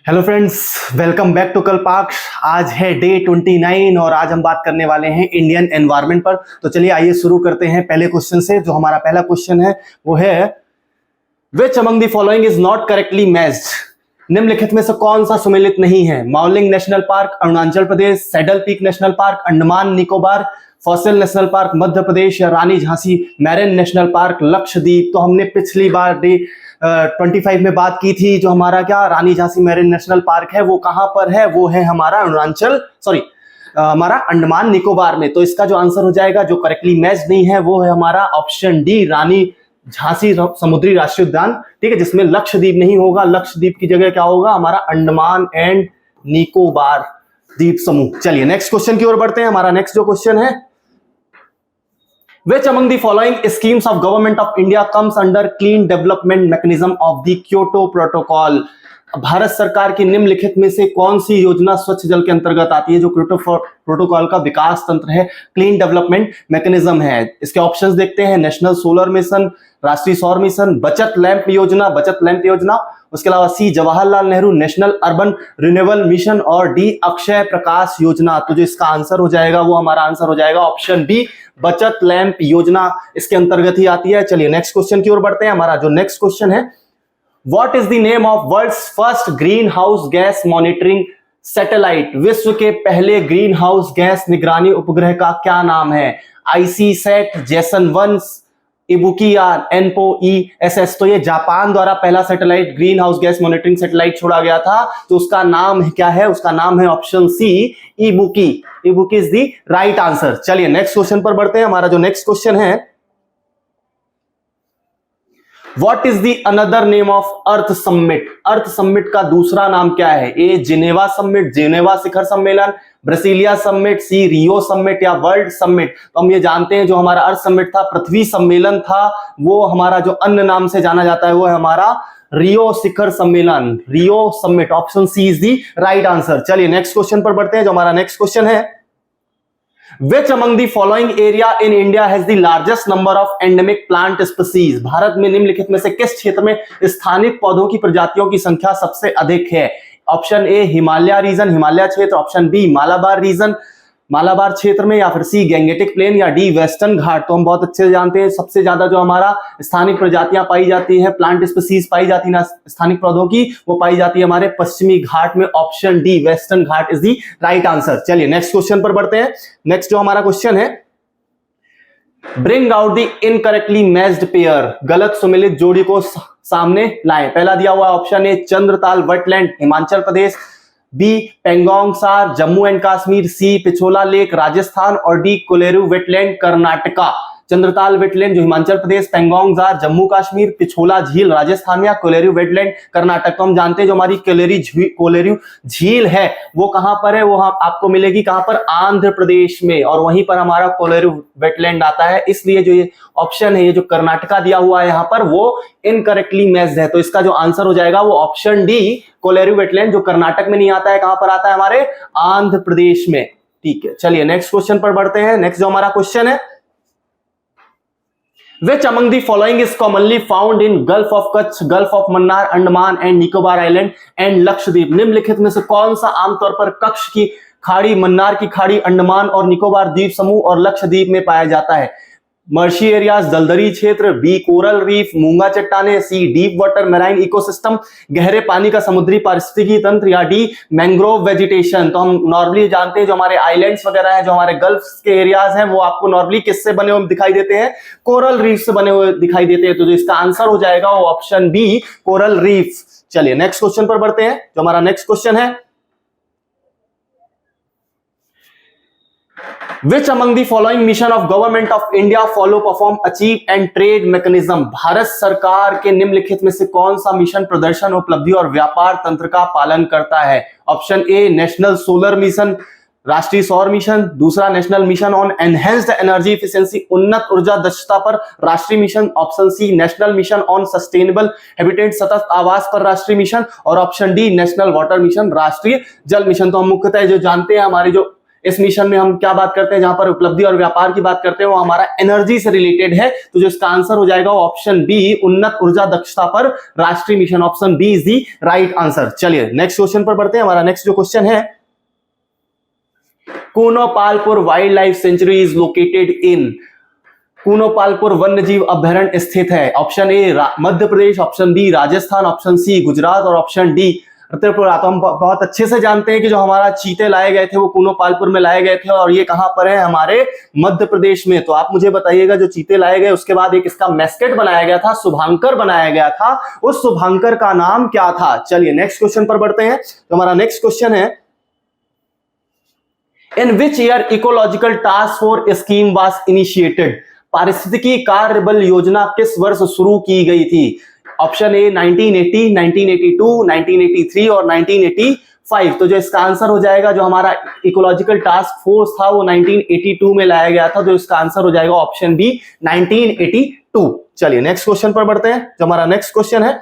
Hello friends, welcome back to Kalpaksh. आज है day 29 और आज हम बात करने वाले हैं इंडियन एनवायरनमेंट पर। तो चलिए आइए शुरू करते हैं पहले क्वेश्चन से। जो हमारा पहला क्वेश्चन है वो है which among the following is not correctly matched. निम्नलिखित में से कौन सा सुमेलित नहीं है? Mouling national park Arunachal Pradesh, saddle peak national park Andaman Nicobar, fossil national park Madhya Pradesh या Rani Jhansi marine national park Lakshadweep. तो हमने पिछली बार डे 25 में बात की थी। जो हमारा क्या रानी झांसी मैरिन नेशनल पार्क है वो कहां पर है? वो है हमारा हमारा अंडमान निकोबार में। तो इसका जो आंसर हो जाएगा, जो करेक्टली मैच नहीं है, वो है हमारा ऑप्शन डी रानी झांसी समुद्री राष्ट्रीय उद्यान। ठीक है, जिसमें लक्षद्वीप नहीं होगा। लक्षद्वीप की जगह क्या होगा? हमारा अंडमान एंड निकोबार द्वीप समूह। चलिए नेक्स्ट क्वेश्चन की ओर बढ़ते हैं। हमारा नेक्स्ट जो क्वेश्चन है, Which among the following schemes of government of India comes under clean development mechanism of the Kyoto Protocol? Bharat सरकार की निम्नलिखित में से कौन सी योजना स्वच्छ जल के अंतर्गत आती है? जो क्योटो प्रोटोकॉल का विकास तंत्र है, क्लीन डेवलपमेंट मैकेनिज्म है। इसके ऑप्शंस देखते हैं। नेशनल सोलर मिशन, राष्ट्रीय सौर मिशन, बचत लैंप योजना, उसके अलावा C Jawaharlal Nehru national urban renewable mission और डी अक्षय प्रकाश योजना। तो जो इसका आंसर हो जाएगा वो हमारा आंसर हो जाएगा ऑप्शन बी बचत लैंप योजना इसके अंतर्गत ही आती है। चलिए नेक्स्ट क्वेश्चन की ओर बढ़ते हैं। हमारा जो नेक्स्ट क्वेश्चन है, what is the name of world's first green house gas monitoring satellite? विश्व के पहले ग्रीन हाउस गैस निगरानी उपग्रह का क्या नाम है? आईसीसैट, जेसन 1, इबुकी या एनपो ईएसएस। तो ये जापान द्वारा पहला satellite green house gas monitoring satellite छोड़ा गया था। तो उसका नाम क्या है? उसका नाम है option C Ibuki. Ibuki is the right answer. चलिए नेक्स्ट क्वेश्चन पर बढ़ते हैं। हमारा जो नेक्स्ट क्वेश्चन है, what is the another name of earth summit? Earth summit का दूसरा नाम क्या है? ए जिनेवा समिट, जिनेवा शिखर सम्मेलन, Brasilia summit, C Rio summit या वर्ल्ड समिट। तो हम ये जानते हैं जो हमारा अर्थ समिट था, पृथ्वी सम्मेलन था, वो हमारा जो अन्य नाम से जाना जाता है वो है हमारा रियो शिखर सम्मेलन, Rio summit. Option C is the right answer. चलिए नेक्स्ट क्वेश्चन पर बढ़ते हैं। जो हमारा नेक्स्ट क्वेश्चन है, Which among the following area in India has the largest number of endemic plant species? Bharat में निम्नलिखित में से किस क्षेत्र में स्थानिक पौधों की प्रजातियों की संख्या सबसे अधिक है? Option A Himalaya region, Himalaya क्षेत्र, option B Malabar region, Malabar क्षेत्र में, या फिर सी गैंगेटिक प्लेन या डी वेस्टर्न घाट। तो हम बहुत अच्छे से जानते हैं सबसे ज्यादा जो हमारा स्थानिक प्रजातियां पाई जाती है, प्लांट स्पीसीज पाई जाती है ना स्थानिक पौधों की, वो पाई जाती है हमारे पश्चिमी घाट में। Option D western Ghat is the right answer. चलिए नेक्स्ट क्वेश्चन पर बढ़ते हैं। नेक्स्ट जो हमारा क्वेश्चन है, bring out the incorrectly matched pair. गलत सुमेलित जोड़ी को सामने लाएं। पहला दिया हुआ option A Chandratal wetland Himachal Pradesh, B Pangong सार Jammu and Kashmir, C Pichola lake Rajasthan और D Kolleru wetland Karnataka. Chandratal wetland जो हिमाचल प्रदेश, पेंगोंग सार जम्मू कश्मीर, पिछोला झील राजस्थान या कोलेरू वेटलैंड कर्नाटक। तो हम जानते हैं जो हमारी कोलेरू झील है वो कहां पर है? वो आपको मिलेगी कहां पर? आंध्र प्रदेश में, और वहीं पर हमारा कोलेरू वेटलैंड आता है। इसलिए जो ये ऑप्शन है, ये जो कर्नाटका दिया हुआ है यहाँ पर, वो इनकरेक्टली मैच्ड है। तो इसका जो आंसर हो जाएगा वो ऑप्शन डी कोलेरू वेटलैंड, जो कर्नाटक में नहीं आता है, कहां पर आता है? हमारे आंध्र प्रदेश में। ठीक है, चलिए नेक्स्ट क्वेश्चन पर बढ़ते हैं। नेक्स्ट जो हमारा क्वेश्चन है, Which among the following is commonly found in Gulf of Kutch, Gulf of Mannar, Andaman and Nicobar island and Lakshadweep? निम्नलिखित में से कौन सा आमतौर पर कच्छ की खाड़ी, मन्नार की खाड़ी, अंडमान और निकोबार द्वीप समूह और लक्षद्वीप में पाया जाता है? मर्शी एरियाज दलदली क्षेत्र, बी कोरल रीफ मूंगा चट्टाने, सी डीप वाटर मैराइन इकोसिस्टम गहरे पानी का समुद्री पारिस्थितिकी तंत्र, या डी मैंग्रोव वेजिटेशन। तो हम नॉर्मली जानते हैं जो हमारे आइलैंड्स वगैरह हैं, जो हमारे गल्फ के एरियाज हैं, वो आपको नॉर्मली किससे बने हुए दिखाई देते हैं? कोरल रीफ से बने हुए दिखाई देते हैं। तो जो इसका आंसर हो जाएगा वो ऑप्शन बी कोरल रीफ। चलिए नेक्स्ट क्वेश्चन पर बढ़ते हैं। जो हमारा नेक्स्ट क्वेश्चन है, Which among the following mission of government of India follow, perform, achieve and trade mechanism? Bharat सरकार के निम्नलिखित में से कौन सा मिशन प्रदर्शन, उपलब्धि और व्यापार तंत्र का पालन करता है? Option A national solar mission, राष्ट्रीय सौर मिशन, दूसरा national mission on enhanced energy efficiency, उन्नत ऊर्जा दक्षता पर राष्ट्रीय mission, option C national mission on sustainable habitat सतत आवास पर राष्ट्रीय मिशन, और option D national water mission राष्ट्रीय जल मिशन। तो हम मुख्यतः जो जानते हैं हमारे जो इस मिशन में हम क्या बात करते हैं, जहां पर उपलब्धि और व्यापार की बात करते हैं, वो हमारा एनर्जी से रिलेटेड है। तो जो इसका आंसर हो जाएगा ऑप्शन बी, उन्नत ऊर्जा दक्षता पर राष्ट्रीय mission. Option B is the right answer. चलिए नेक्स्ट क्वेश्चन पर बढ़ते हैं। हमारा नेक्स्ट जो क्वेश्चन है, Kunopalpur wild life sanctuary is located in. Kunopalpur वन्यजीव अभयारण्य स्थित है। Option A Madhya Pradesh, option B Rajasthan, option C Gujarat और ऑप्शन डी त्रिपुरा। तो हम बहुत अच्छे से जानते हैं कि जो हमारा चीते लाए गए थे वो कूनोपालपुर में लाए गए थे और ये कहां पर है, हमारे मध्य प्रदेश में। तो आप मुझे बताइएगा, जो चीते लाए गए उसके बाद एक इसका मैस्केट बनाया गया था, शुभांकर बनाया गया था, उस शुभांकर का नाम क्या था। चलिए नेक्स्ट क्वेश्चन पर बढ़ते हैं। तो हमारा नेक्स्ट क्वेश्चन है, in which year ecological task force scheme was initiated. पारिस्थितिकी कार्य बल योजना किस वर्ष शुरू की गई थी। ऑप्शन ए 1980, 1982, 1983 और 1985। तो जो इसका आंसर हो जाएगा, जो हमारा इकोलॉजिकल टास्क फोर्स था वो 1982 में लाया गया था। जो इसका आंसर हो जाएगा ऑप्शन बी 1982। चलिए नेक्स्ट क्वेश्चन पर बढ़ते हैं। जो हमारा नेक्स्ट क्वेश्चन है,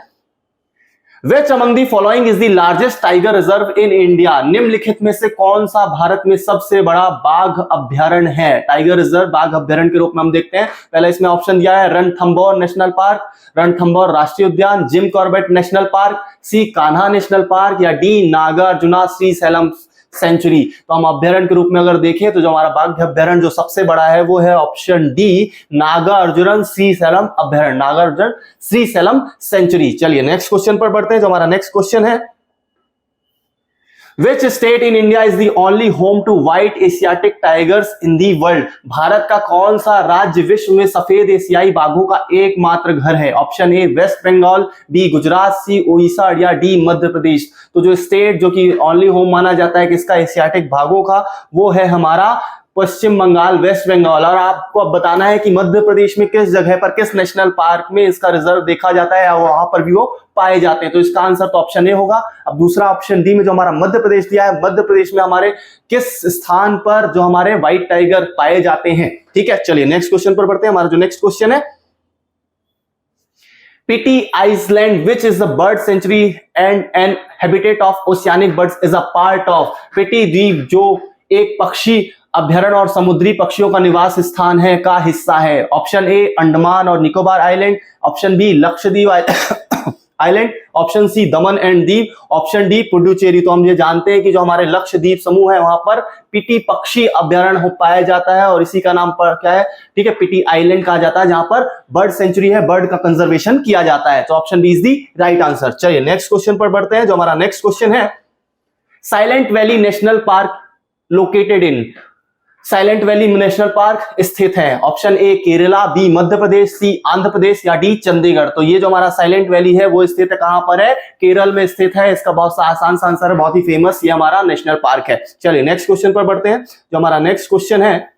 Which among the following is the largest tiger reserve in India? निम्नलिखित में से कौन सा भारत में सबसे बड़ा बाघ अभ्यारण्य है। टाइगर रिजर्व बाघ अभ्यारण्य के रूप में हम देखते हैं। पहला इसमें ऑप्शन दिया है रणथंभौर नेशनल पार्क, रणथंभौर राष्ट्रीय उद्यान, जिम कॉर्बेट नेशनल पार्क, सी कान्हा नेशनल पार्क या डी नागार्जुना श्रीशैलम सेंचुरी। तो हम अभ्यारण्य के रूप में अगर देखें तो जो हमारा बाघ अभ्यारण्य जो सबसे बड़ा है वो है ऑप्शन डी नागार्जुन श्रीशैलम अभ्यारण्य, नागार्जुन श्रीशैलम सेंचुरी। चलिए नेक्स्ट क्वेश्चन पर बढ़ते हैं। जो हमारा नेक्स्ट क्वेश्चन है, Which state in India is the only home to white Asiatic tigers in the world? Bharat का कौन सा राज्य विश्व में सफेद एशियाई बाघों का एकमात्र घर है। Option A West Bengal, B Gujarat, C Orissa या डी मध्य प्रदेश। तो जो स्टेट जो कि ओनली होम माना जाता है किसका, एशियाटिक बाघों का, वो है हमारा पश्चिम बंगाल, वेस्ट बंगाल। और आपको अब बताना है कि मध्य प्रदेश में किस जगह पर, किस नेशनल पार्क में इसका रिजर्व देखा जाता है, वहां पर भी वो पाए जाते हैं। तो इसका आंसर तो ऑप्शन ए होगा। अब दूसरा ऑप्शन डी में जो हमारा मध्य प्रदेश दिया है, मध्य प्रदेश में हमारे किस स्थान पर जो हमारे व्हाइट टाइगर पाए जाते हैं। ठीक है, चलिए नेक्स्ट क्वेश्चन पर बढ़ते हैं। हमारा जो नेक्स्ट क्वेश्चन है, Pitti island which is the bird sanctuary and an habitat of oceanic birds is a part of. Pitti द्वीप जो एक पक्षी अभ्यारण्य और समुद्री पक्षियों का निवास स्थान है का हिस्सा है। ऑप्शन ए अंडमान और Nicobar island, option B Lakshadweep island, option C Daman and Diu, option D Puducherry. तो हम ये जानते हैं कि जो हमारे लक्षद्वीप समूह है वहां पर पीटी पक्षी अभ्यारण्य पाया जाता है और इसी का नाम पर क्या है, ठीक है, पीटी आइलैंड कहा जाता है, जहां पर बर्ड सेंचुरी है, बर्ड का कंजर्वेशन किया जाता है। तो option B is the right answer. चलिए नेक्स्ट क्वेश्चन पर बढ़ते हैं। जो हमारा नेक्स्ट क्वेश्चन है, silent valley national park located in. Silent valley national park स्थित है। Option A Kerala, B Madhya Pradesh, C Andhra Pradesh या डी चंडीगढ़। तो ये जो हमारा साइलेंट वैली है वो स्थित है कहां पर है, केरल में स्थित है। इसका बहुत सा आसान सा आंसर है, बहुत ही फेमस ये हमारा नेशनल पार्क है। चलिए नेक्स्ट क्वेश्चन पर बढ़ते हैं। जो हमारा नेक्स्ट क्वेश्चन है,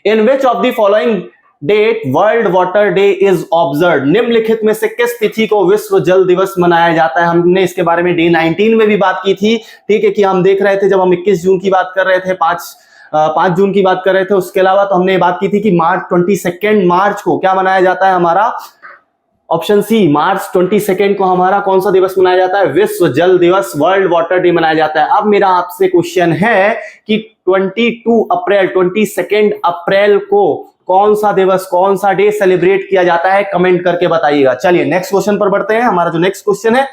in which of the following date world water day is observe. निम्नलिखित में से किस तिथि को विश्व जल दिवस मनाया जाता है। हमने इसके बारे में डे 19 में भी बात की थी। ठीक है, कि हम देख रहे थे जब हम 21 जून की बात कर रहे थे, 5 जून की बात कर रहे थे। उसके अलावा तो हमने बात की थी कि मार्च 22 मार्च को क्या मनाया जाता है हमारा, ऑप्शन सी मार्च 22 को हमारा कौन सा दिवस मनाया जाता है, विश्व जल दिवस, वर्ल्ड वाटर डे मनाया जाता है। अब मेरा आपसे क्वेश्चन है कि 22 अप्रैल को कौन सा दिवस, कौन सा डे सेलिब्रेट किया जाता है, कमेंट करके बताइएगा। चलिए नेक्स्ट क्वेश्चन पर बढ़ते हैं। हमारा जो नेक्स्ट क्वेश्चन है,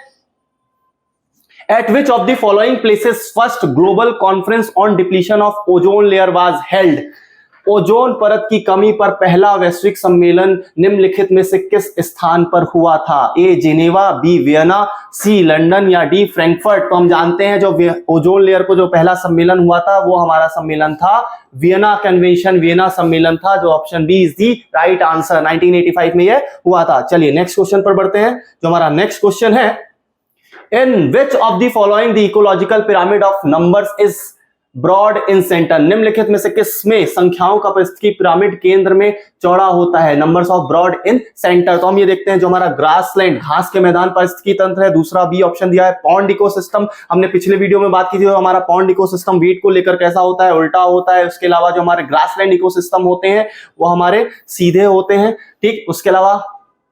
At which of the following places first global conference on depletion of ozone layer was held? Ozone परत की कमी पर पहला वैश्विक सम्मेलन निम्नलिखित में से किस स्थान पर हुआ था। ए जेनेवा, बी वियना, सी लंदन या डी फ्रैंकफर्ट। तो हम जानते हैं जो ओजोन लेयर को जो पहला सम्मेलन हुआ था वो हमारा सम्मेलन था वियना कन्वेंशन, वियना सम्मेलन था। जो option B is the right answer, 1985 में यह हुआ था। चलिए नेक्स्ट क्वेश्चन पर बढ़ते हैं। जो हमारा नेक्स्ट क्वेश्चन है, In which of the following the ecological pyramid of numbers is broad in center? निम्नलिखित में से किसमें संख्याओं का पारिस्थितिकी पिरामिड केंद्र में चौड़ा होता है, numbers of broad in center. तो हम ये देखते हैं जो हमारा ग्रासलैंड घास के मैदान पारिस्थितिकी तंत्र है। दूसरा बी ऑप्शन दिया है पॉन्ड इकोसिस्टम। हमने पिछले वीडियो में बात की थी हमारा पॉन्ड इकोसिस्टम वीट को लेकर कैसा होता है, उल्टा होता है। उसके अलावा जो हमारे ग्रासलैंड इकोसिस्टम होते हैं वो हमारे सीधे होते हैं। ठीक, उसके अलावा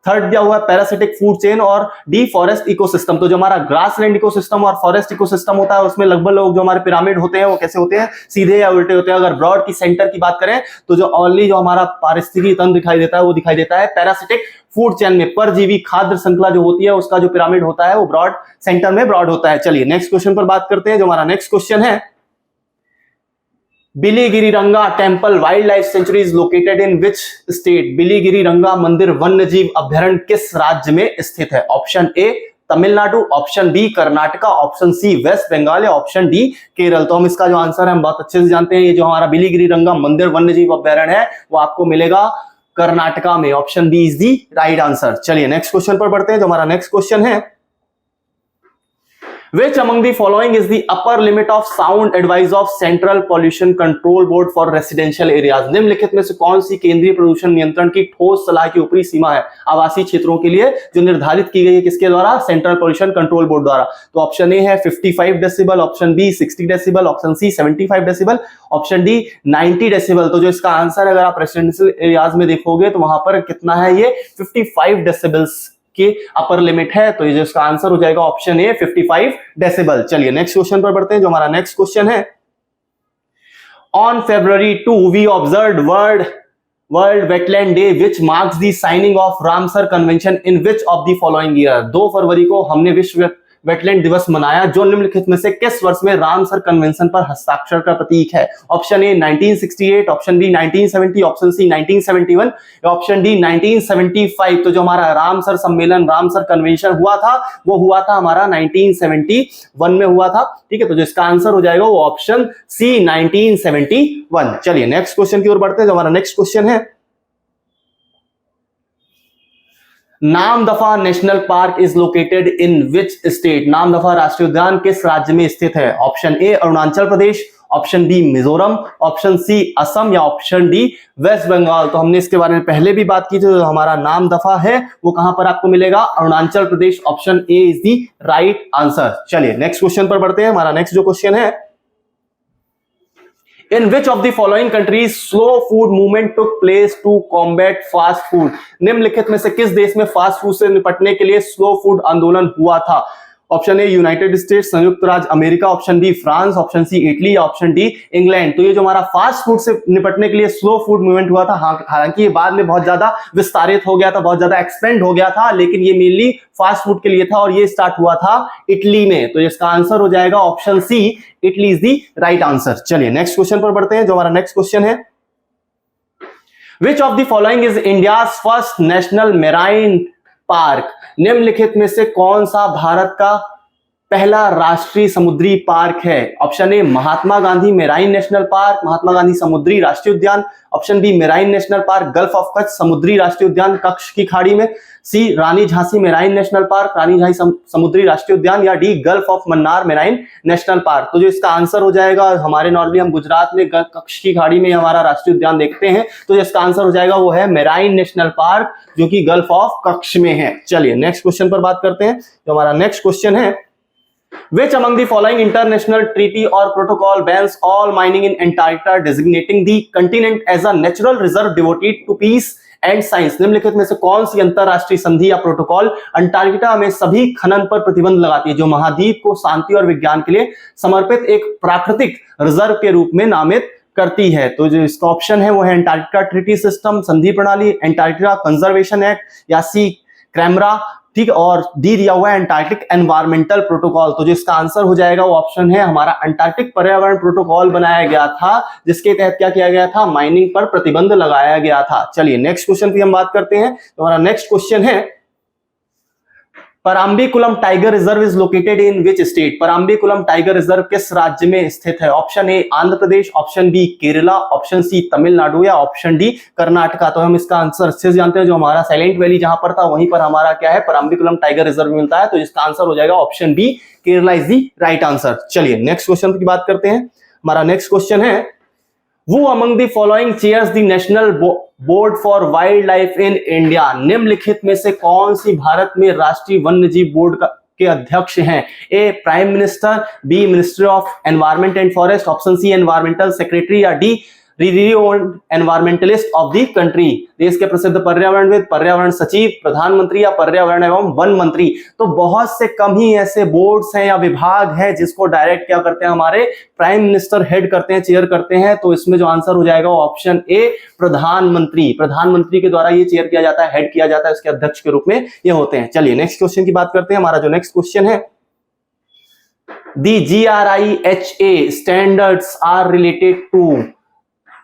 थर्ड दिया हुआ है पैरासिटिक फूड चेन, और डी फॉरेस्ट इकोसिस्टम। तो जो हमारा ग्रासलैंड इकोसिस्टम और फॉरेस्ट इकोसिस्टम होता है उसमें लगभग लोग जो हमारे पिरामिड होते हैं वो कैसे होते हैं, सीधे या उल्टे होते हैं। अगर ब्रॉड की सेंटर की बात करें तो जो ओनली जो हमारा पारिस्थितिकी तंत्र दिखाई देता है वो दिखाई देता है पैरासिटिक फूड चेन में। परजीवी खाद्य श्रृंखला जो होती है उसका जो पिरामिड होता है वो ब्रॉड सेंटर में ब्रॉड होता है। चलिए नेक्स्ट क्वेश्चन पर बात करते हैं। जो हमारा नेक्स्ट क्वेश्चन है, Biligiriranga temple wild life sanctuary is located in which state? Biligiriranga मंदिर वन्य जीव अभ्यारण्य किस राज्य में स्थित है? Option A Tamil Nadu, option B Karnataka, option C West Bengal या ऑप्शन डी केरल। तो हम इसका जो आंसर है हम बहुत अच्छे से जानते हैं। ये जो हमारा बिलीगिरीरंगा मंदिर वन्य जीव अभ्यारण्य है वो आपको मिलेगा कर्नाटका में। Option B is the right answer. चलिए नेक्स्ट क्वेश्चन पर बढ़ते हैं। जो हमारा नेक्स्ट क्वेश्चन है, Which among the following is the upper limit of sound advice of Central Pollution Control Board for residential areas? निम्नलिखित में से कौन सी केंद्रीय प्रदूषण नियंत्रण की ठोस सलाह की ऊपरी सीमा है आवासीय क्षेत्रों के लिए जो निर्धारित की गई है किसके द्वारा? सेंट्रल पोल्यूशन कंट्रोल बोर्ड द्वारा। तो ऑप्शन ए है 55 decibel, option B 60 decibel, option C 75 decibel, option D 90 decibel. तो जो इसका आंसर अगर आप रेसिडेंशियल एरियाज में देखोगे तो वहां पर कितना है, ये 55 डेसिबल्स के अपर लिमिट है। तो ये जो इसका आंसर हो जाएगा ऑप्शन ए 55 डेसिबल। चलिए नेक्स्ट क्वेश्चन पर बढ़ते हैं। जो हमारा नेक्स्ट क्वेश्चन है, on February 2 we observe world wetland day which marks the signing of Ramsar convention in which of the following year? 2 फरवरी को हमने विश्व वेटलैंड दिवस मनाया जो निम्नलिखित में से किस वर्ष में रामसर कन्वेंशन पर हस्ताक्षर का प्रतीक है? Option A 1968, option B 1970, option C 1971, option D 1975। तो जो हमारा रामसर सम्मेलन, रामसर कन्वेंशन हुआ था वो हुआ था हमारा 1971 में हुआ था। ठीक है, तो जो इसका आंसर हो जाएगा वो ऑप्शन सी 1971। चलिए नेक्स्ट क्वेश्चन की ओर बढ़ते हैं। जो हमारा नेक्स्ट क्वेश्चन है, Namdapha national park is located in which state? नामदफा राष्ट्रीय उद्यान किस राज्य में स्थित है? Option A Arunachal Pradesh, option B Mizoram, option C Assam या ऑप्शन डी वेस्ट बंगाल। तो हमने इसके बारे में पहले भी बात की थी। जो हमारा नामदफा है वो कहां पर आपको मिलेगा? Arunachal Pradesh. Option A is the right answer. चलिए नेक्स्ट क्वेश्चन पर बढ़ते हैं। हमारा नेक्स्ट जो क्वेश्चन है, In which of the following countries slow food movement took place to combat fast food? निम्नलिखित में से किस देश में फास्ट फूड से निपटने के लिए स्लो फूड आंदोलन हुआ था? ऑप्शन ए यूनाइटेड स्टेट्स, संयुक्त राज्य अमेरिका, option B France, option C Italy या ऑप्शन डी इंग्लैंड। तो ये जो हमारा फास्ट फूड से निपटने के लिए स्लो फूड मूवमेंट हुआ था, हालांकि ये बाद में बहुत ज्यादा विस्तारित हो गया था, बहुत ज्यादा एक्सपेंड हो गया था, लेकिन ये मेनली फास्ट फूड के लिए था और ये स्टार्ट हुआ था इटली में। तो इसका आंसर हो जाएगा option C, Italy is the right answer. चलिए नेक्स्ट क्वेश्चन पर बढ़ते हैं। जो हमारा नेक्स्ट क्वेश्चन है, which of the following is India's first national marine park? निम्नलिखित में से कौन सा भारत का पहला राष्ट्रीय समुद्री पार्क है? Option A Mahatma Gandhi marine national park, Mahatma Gandhi समुद्री राष्ट्रीय उद्यान, option B marine national park gulf of Kutch समुद्री राष्ट्रीय उद्यान कच्छ की खाड़ी में, C Rani Jhansi marine national park Rani Jhansi समुद्री राष्ट्रीय उद्यान, या D gulf of Mannar marine national park. तो जो इसका आंसर हो जाएगा, हमारे नॉर्मली हम गुजरात में कच्छ की खाड़ी में हमारा राष्ट्रीय उद्यान देखते हैं, तो इसका आंसर हो जाएगा वो है मेराइन नेशनल पार्क जो कि गल्फ ऑफ कच्छ में है। चलिए नेक्स्ट क्वेश्चन पर बात करते हैं। जो हमारा नेक्स्ट क्वेश्चन है, Which among the following international treaty or protocol bans all mining in Antarctica, designating the continent as a natural reserve devoted to peace and science? निम्नलिखित में से कौन सी अंतरराष्ट्रीय संधि या प्रोटोकॉल अंटार्कटिका में सभी खनन पर प्रतिबंध लगाती है, जो महाद्वीप को शांति और विज्ञान के लिए समर्पित एक प्राकृतिक रिजर्व के रूप में नामित करती है? तो जो इसका ऑप्शन है वो है अंटार्कटिका ट्रीटी सिस्टम संधि प्रणाली, अंटार्कटिका कंजर्वेशन एक्ट, या सी क्रैमरा, ठीक है, और डी दिया हुआ है अंटार्कटिक एनवायरमेंटल प्रोटोकॉल। तो जो इसका आंसर हो जाएगा वो ऑप्शन है हमारा अंटार्कटिक पर्यावरण प्रोटोकॉल बनाया गया था जिसके तहत क्या किया गया था? माइनिंग पर प्रतिबंध लगाया गया था। चलिए नेक्स्ट क्वेश्चन की हम बात करते हैं। तो हमारा नेक्स्ट क्वेश्चन है, Parambikulam tiger reserve is located in which state? Parambikulam tiger reserve किस राज्य में स्थित है? Option A Andhra Pradesh, option B Kerala, option C Tamil Nadu या ऑप्शन डी कर्नाटका। तो हम इसका आंसर अच्छे से जानते हैं। जो हमारा साइलेंट वैली जहां पर था वहीं पर हमारा क्या है? पराम्बीकुलम टाइगर रिजर्व मिलता है। तो इसका आंसर हो जाएगा option B, Kerala is the right answer. चलिए नेक्स्ट क्वेश्चन की बात करते हैं। हमारा नेक्स्ट क्वेश्चन है, Who among the following chairs the National Board for Wildlife in India? निम्नलिखित में से कौन सी भारत में राष्ट्रीय वन्यजीव बोर्ड के अध्यक्ष हैं? A prime minister, B ministry of environment and forest, option C environmental secretary, या D renowned environmentalist of the country, देश के प्रसिद्ध पर्यावरणविद, पर्यावरण सचिव, प्रधानमंत्री या पर्यावरण एवं वन मंत्री। तो बहुत से कम ही ऐसे बोर्ड्स हैं या विभाग हैं जिसको डायरेक्ट क्या करते हैं, हमारे प्राइम मिनिस्टर हेड करते हैं, चेयर करते हैं। तो इसमें जो आंसर हो जाएगा वो ऑप्शन ए, प्रधानमंत्री। प्रधानमंत्री के द्वारा ये चेयर किया जाता है, हेड किया जाता है, उसके अध्यक्ष के रूप में ये होते हैं। चलिए नेक्स्ट क्वेश्चन की बात करते हैं। हमारा जो नेक्स्ट क्वेश्चन है, the GRIHA standards are related to,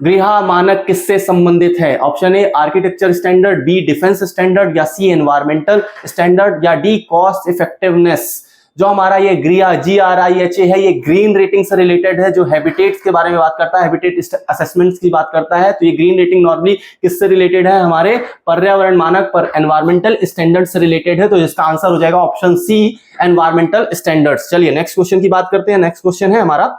गृह मानक किससे संबंधित है? Option A architecture standard, B defence standard, या सी एनवायरमेंटल स्टैंडर्ड, या डी कॉस्ट इफेक्टिवनेस। जो हमारा ये GRIHA है ये ग्रीन रेटिंग से रिलेटेड है, जो हैबिटेट्स के बारे में बात करता है, हैबिटेट असेसमेंट्स की बात करता है। तो ये ग्रीन रेटिंग नॉर्मली किससे रिलेटेड है? हमारे पर्यावरण मानक पर एनवायरमेंटल स्टैंडर्ड से रिलेटेड है। तो इसका आंसर हो जाएगा ऑप्शन सी, एनवायरमेंटल स्टैंडर्ड्स। चलिए नेक्स्ट क्वेश्चन की बात करते हैं। नेक्स्ट क्वेश्चन है हमारा,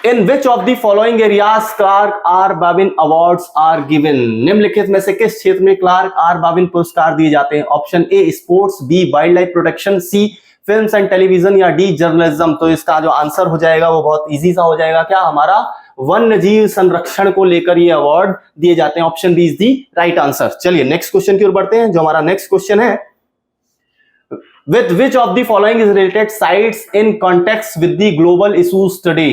In which of the following areas Clark R. Babin Awards are given? निम्नलिखित में से किस क्षेत्र में क्लार्क आर बाबिन पुरस्कार दिए जाते हैं? Option A sports, B wild life protection, C films and television, या डी जर्नलिज्म। तो इसका जो आंसर हो जाएगा वो बहुत इजी सा हो जाएगा, क्या हमारा वन्य जीव संरक्षण को लेकर ये अवार्ड दिए जाते हैं। Option B is the right answer. चलिए नेक्स्ट क्वेश्चन की ओर बढ़ते हैं। जो हमारा नेक्स्ट क्वेश्चन है, with which of the following is related sites in context with the global issues today?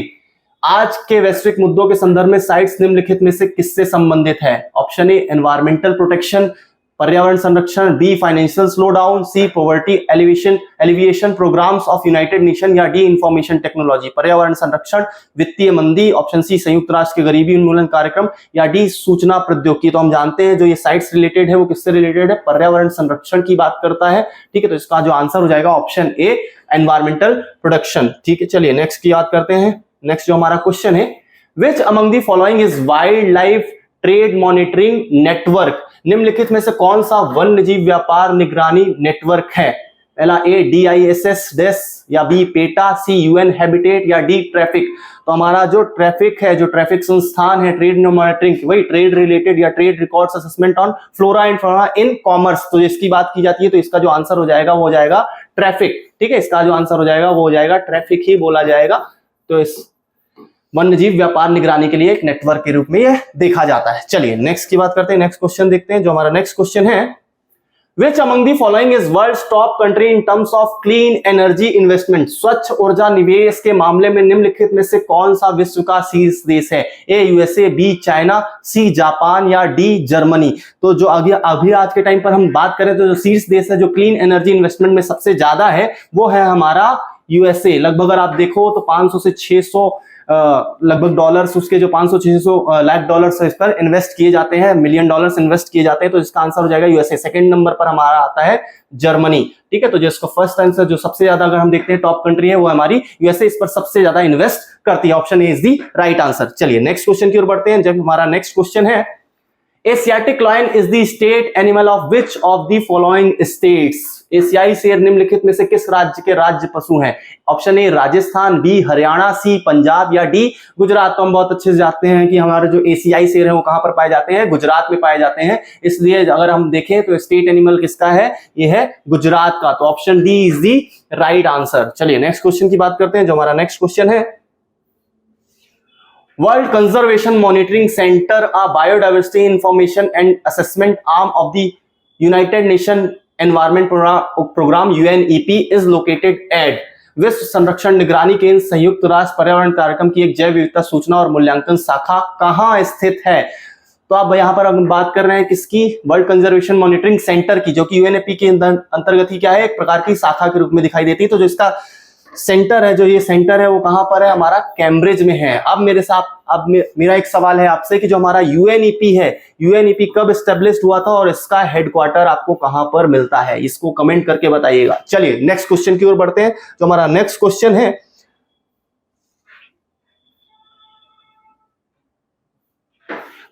आज के वैश्विक मुद्दों के संदर्भ में साइट्स निम्नलिखित में से किससे संबंधित है? ऑप्शन ए एनवायरमेंटल प्रोटेक्शन, पर्यावरण संरक्षण, B financial slowdown, C poverty alleviation programmes of United Nation, या डी इंफॉर्मेशन टेक्नोलॉजी। पर्यावरण संरक्षण, वित्तीय मंदी, ऑप्शन सी संयुक्त राष्ट्र के गरीबी उन्मूलन कार्यक्रम, या डी सूचना प्रौद्योगिकी। तो हम जानते हैं जो ये साइट्स रिलेटेड है वो किससे रिलेटेड है? पर्यावरण संरक्षण की बात करता है। ठीक है, तो इसका जो आंसर हो जाएगा ऑप्शन ए, एनवायरमेंटल प्रोटेक्शन। ठीक है, चलिए नेक्स्ट की बात करते हैं। नेक्स्ट जो हमारा क्वेश्चन है, which among the following is wild life trade monitoring network? निम्नलिखित में से कौन सा वन्य जीव व्यापार निगरानी नेटवर्क है? पहला ए DISS डेस, या बी पेटा, सी UN हैबिटेट, या डी ट्रैफिक। तो हमारा जो ट्रैफिक है, जो ट्रैफिक संस्थान है ट्रेड मॉनिटरिंग, वही ट्रेड रिलेटेड या trade records assessment on flora and fauna in commerce. तो इसकी बात की जाती है, तो इसका जो आंसर हो जाएगा वो हो जाएगा ट्रैफिक। ठीक है, इसका जो आंसर हो जाएगा वो हो जाएगा ट्रैफिक ही बोला जाएगा। तो इस वन्य जीव व्यापार निगरानी के लिए एक नेटवर्क के रूप में यह देखा जाता है। चलिए नेक्स्ट की बात करते हैं। नेक्स्ट क्वेश्चन देखते हैं। जो हमारा नेक्स्ट क्वेश्चन है, Which among the following is world's top country in terms of clean energy investment? स्वच्छ ऊर्जा निवेश के मामले में निम्नलिखित में से कौन सा विश्व का शीर्ष देश है? A USA, B China, C Japan, या डी जर्मनी। तो जो अभी आज के टाइम पर हम बात करें तो जो शीर्ष देश है जो क्लीन एनर्जी इन्वेस्टमेंट में सबसे ज्यादा है वो है हमारा USA। लगभग अगर आप देखो तो 500 से 600 लगभग डॉलर्स, उसके जो 500-600 लाख डॉलर्स इस पर इन्वेस्ट किए जाते हैं, मिलियन डॉलर्स इन्वेस्ट किए जाते हैं। तो इसका आंसर हो जाएगा USA। सेकंड नंबर पर हमारा आता है जर्मनी। ठीक है, तो जिसको फर्स्ट आंसर जो सबसे ज्यादा अगर हम देखते हैं टॉप कंट्री है वो हमारी USA, इस पर सबसे ज्यादा इन्वेस्ट करती है। Option A is the right answer. चलिए नेक्स्ट क्वेश्चन की ओर बढ़ते हैं। जब हमारा नेक्स्ट क्वेश्चन है, Asiatic lion is the state animal of which of the following states? एशियाई शेर निम्नलिखित में से किस राज्य के राज्य पशु हैं? Option A Rajasthan, B Haryana, C Punjab, या डी गुजरात। तो हम बहुत अच्छे से जानते हैं कि हमारे जो एशियाई शेर है वो कहां पर पाए जाते हैं? गुजरात में पाए जाते हैं। इसलिए अगर हम देखें तो स्टेट एनिमल किसका है? ये है गुजरात का। तो option D is the right answer. चलिए नेक्स्ट क्वेश्चन की बात करते हैं। जो हमारा नेक्स्ट क्वेश्चन है, world conservation monitoring centre, a biodiversity information and assessment arm of the United Nation environment programme UNEP is located at? विश्व संरक्षण निगरानी केंद्र संयुक्त राष्ट्र पर्यावरण कार्यक्रम की एक जैव विविधता सूचना और मूल्यांकन शाखा कहां स्थित है? तो आप यहाँ पर हम बात कर रहे हैं किसकी? वर्ल्ड कंजर्वेशन मॉनिटरिंग सेंटर की, जो कि UNEP के अंतर्गत ही क्या है, एक प्रकार की शाखा के रूप में दिखाई देती है। तो जो इसका सेंटर है, जो ये सेंटर है वो कहां पर है? हमारा कैम्ब्रिज में है। अब मेरा एक सवाल है आपसे कि जो हमारा UNEP है, UNEP कब एस्टेब्लिश हुआ था और इसका हेडक्वार्टर आपको कहां पर मिलता है? इसको कमेंट करके बताइएगा। चलिए नेक्स्ट क्वेश्चन की ओर बढ़ते हैं। जो हमारा नेक्स्ट क्वेश्चन है,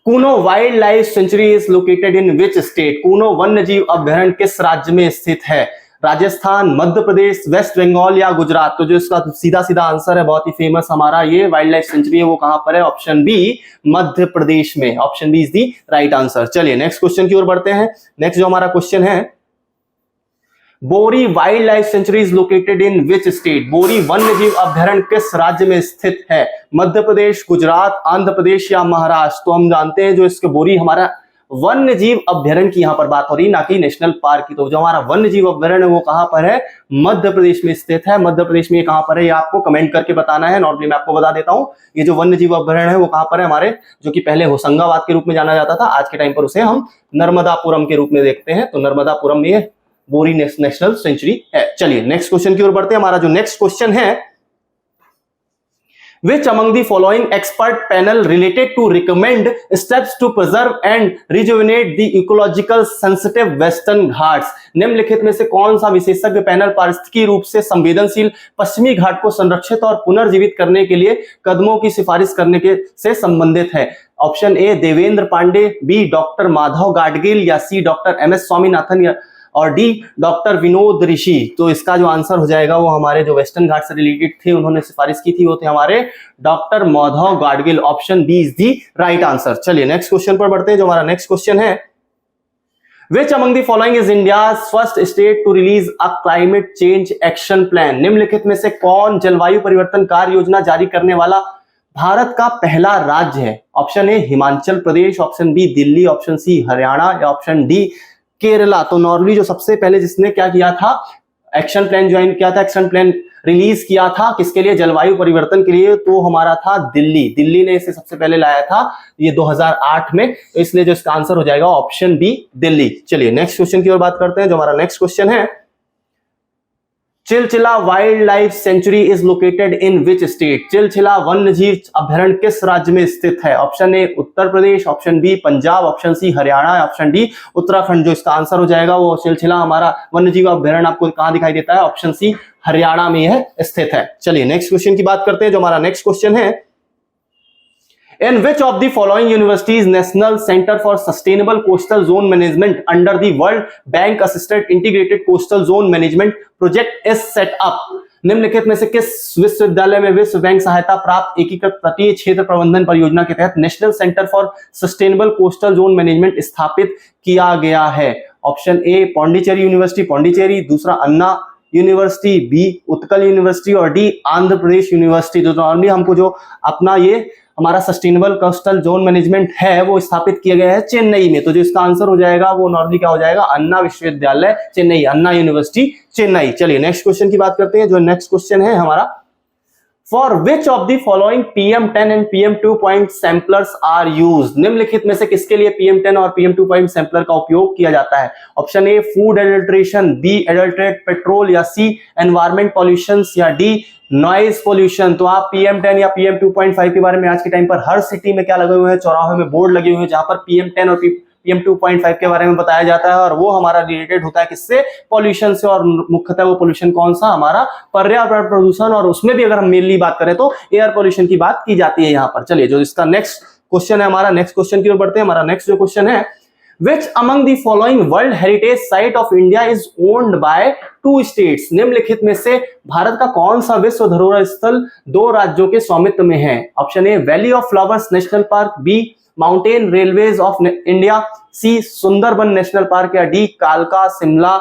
Kuno wild life sanctuary is located in which state? Kuno वन्य जीव अभ्यारण्य किस राज्य में स्थित है? राजस्थान, मध्य प्रदेश, वेस्ट बंगाल, या गुजरात? तो जो इसका सीधा सीधा आंसर है, बहुत ही फेमस हमारा ये वाइल्ड लाइफ सेंचुरी है, वो कहां पर है? ऑप्शन बी, मध्य प्रदेश में। Option B is the right answer. चलिए नेक्स्ट क्वेश्चन की ओर बढ़ते हैं। नेक्स्ट जो हमारा क्वेश्चन है, बोरी wild life sanctuary is located in which state? बोरी वन्य जीव अभ्यारण्य किस राज्य में स्थित है? मध्य प्रदेश, गुजरात, आंध्र प्रदेश या महाराष्ट्र? तो हम जानते हैं जो इसके बोरी हमारा वन्य जीव अभ्यारण्य की यहां पर बात हो रही, ना कि नेशनल पार्क की। तो जो हमारा वन्य जीव अभ्यारण्य है वो कहां पर है? मध्य प्रदेश में स्थित है। मध्य प्रदेश में ये कहां पर है ये आपको कमेंट करके बताना है। नॉर्मली मैं आपको बता देता हूं, ये जो वन्य जीव अभ्यारण्य है वो कहां पर है हमारे, जो कि पहले होशंगाबाद के रूप में जाना जाता था, आज के टाइम पर उसे हम नर्मदापुरम के रूप में देखते हैं। तो नर्मदापुरम में ये बोरी नेशनल सेंचुरी है। चलिए नेक्स्ट क्वेश्चन की ओर बढ़ते हैं। हमारा जो नेक्स्ट क्वेश्चन है, which among the following expert panel related to recommend steps to preserve and rejuvenate the ecological sensitive western Ghats? निम्नलिखित में से कौन सा विशेषज्ञ पैनल पारिस्थितिकी रूप से संवेदनशील पश्चिमी घाट को संरक्षित और पुनर्जीवित करने के लिए कदमों की सिफारिश करने के से संबंधित है? Option A Devendra Pandey, B doctor Madhav Gadgil, या C doctor M S Swaminathan, या और डी डॉक्टर विनोद ऋषि। तो इसका जो आंसर हो जाएगा वो हमारे जो वेस्टर्न घाट से रिलेटेड थे, उन्होंने सिफारिश की थी, वो थे हमारे doctor Madhav Gadgil. Option B is the right answer. चलिए नेक्स्ट क्वेश्चन पर बढ़ते हैं। जो हमारा नेक्स्ट क्वेश्चन है, Which among the following is India's first state to release a climate change action plan? निम्नलिखित में से कौन जलवायु परिवर्तन कार्य योजना जारी करने वाला भारत का पहला राज्य है? Option A Himachal Pradesh, option B Delhi, option C Haryana, या ऑप्शन डी केरला। तो नॉर्मली जो सबसे पहले जिसने क्या किया था, एक्शन प्लान ज्वाइन किया था, एक्शन प्लान रिलीज किया था किसके लिए? जलवायु परिवर्तन के लिए। तो हमारा था दिल्ली। दिल्ली ने इसे सबसे पहले लाया था ये 2008 में, तो इसलिए जो इसका आंसर हो जाएगा ऑप्शन बी दिल्ली। चलिए नेक्स्ट क्वेश्चन की ओर बात करते हैं। जो हमारा नेक्स्ट क्वेश्चन है, Chilchila wild life sanctuary is located in which state? Chilchila वन्य जीव अभ्यारण्य किस राज्य में स्थित है? Option A Uttar Pradesh, option B Punjab, option C Haryana, option D Uttarakhand. जो इसका आंसर हो जाएगा वो चिलचिला हमारा वन्य जीव अभ्यारण्य आपको कहां दिखाई देता है? ऑप्शन सी हरियाणा में यह स्थित है। चलिए नेक्स्ट क्वेश्चन की बात करते हैं। जो हमारा नेक्स्ट क्वेश्चन है, In which of the following universities National Center for Sustainable Coastal Zone Management under the World Bank Assisted Integrated Coastal Zone Management Project is set up? निम्नलिखित में से किस विश्वविद्यालय में विश्व बैंक सहायता प्राप्त एकीकृत तटीय क्षेत्र प्रबंधन परियोजना के तहत national centre for sustainable coastal zone management स्थापित किया गया है? ऑप्शन ए पौंडीचेरी यूनिवर्सिटी पौंडीचेरी, दूसरा अन्ना यूनिवर्सिटी, बी उत्कल यूनिवर्सिटी, और डी आंध्र प्रदेश यूनिवर्सिटी। तो नॉर्मली हमको जो अपना ये हमारा सस्टेनेबल कोस्टल जोन मैनेजमेंट है वो स्थापित किया गया है चेन्नई में। तो जो इसका आंसर हो जाएगा वो नॉर्मली क्या हो जाएगा? अन्ना विश्वविद्यालय चेन्नई, अन्ना यूनिवर्सिटी चेन्नई। चलिए नेक्स्ट क्वेश्चन की बात करते हैं। जो नेक्स्ट क्वेश्चन है हमारा, for which of the following PM10 and PM2 samplers are use? निम्नलिखित में से किसके लिए PM10 और PM2 सैंपलर का उपयोग किया जाता है? Option A food adulteration, B adulterate petrol, या सी एनवायरमेंट पॉल्यूशन, या डी नॉइज पोल्यूशन। तो आप PM10 या PM2.5 के बारे में आज के टाइम पर हर सिटी में क्या लगे हुए हैं, चौराहे में बोर्ड लगे हुए हैं जहां पर PM10 और PM2.5 के बारे में बताया जाता है, और वो हमारा रिलेटेड होता है किससे? पॉल्यूशन से। और मुख्यतः वो पॉल्यूशन कौन सा? हमारा पर्यावरण प्रदूषण, और उसमें भी अगर हम मेनली बात करें तो एयर पॉल्यूशन की बात की जाती है यहाँ पर। चलिए जो इसका नेक्स्ट क्वेश्चन है, हमारा नेक्स्ट क्वेश्चन की ओर बढ़ते हैं। हमारा नेक्स्ट जो क्वेश्चन है, Which among the following World Heritage Site of India is owned by 2 states? निम्नलिखित में से भारत का कौन सा विश्व धरोहर स्थल 2 राज्यों के स्वामित्व में है? Option A valley of flowers national park, B mountain railways of India, C Sundarban national park, या डी कालका शिमला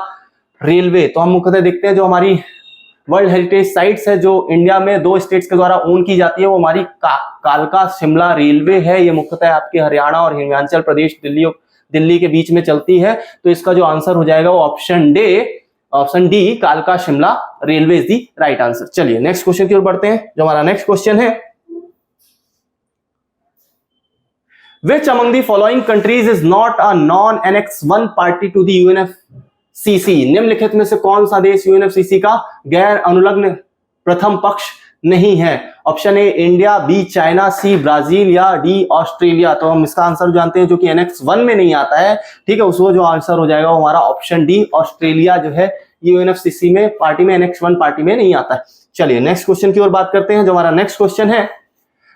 रेलवे। तो हम मुख्यतः देखते हैं जो हमारी वर्ल्ड हेरिटेज साइट्स है जो इंडिया में 2 स्टेट्स के द्वारा ओन की जाती है, वो हमारी कालका शिमला रेलवे है। ये मुख्यतः आपके हरियाणा और हिमाचल प्रदेश दिल्ली के बीच में चलती है। तो इसका जो आंसर हो जाएगा वो ऑप्शन डी कालका Shimla railway is the right answer. चलिए नेक्स्ट क्वेश्चन की ओर बढ़ते हैं। जो हमारा नेक्स्ट क्वेश्चन है, Which among the following countries is not a non-Annex 1 party to the UNFCCC? निम्नलिखित में से कौन सा देश UNFCCC का गैर अनुलग्न प्रथम पक्ष नहीं है? Option A India, B China, C Brazil, या डी ऑस्ट्रेलिया। तो हम इसका आंसर जानते हैं जो कि Annex 1 में नहीं आता है, ठीक है, उसको जो आंसर हो जाएगा वो हमारा ऑप्शन डी ऑस्ट्रेलिया जो है UNFCCC में पार्टी में Annex 1 पार्टी में नहीं आता है। चलिए नेक्स्ट क्वेश्चन की ओर बात करते हैं। जो हमारा नेक्स्ट क्वेश्चन है,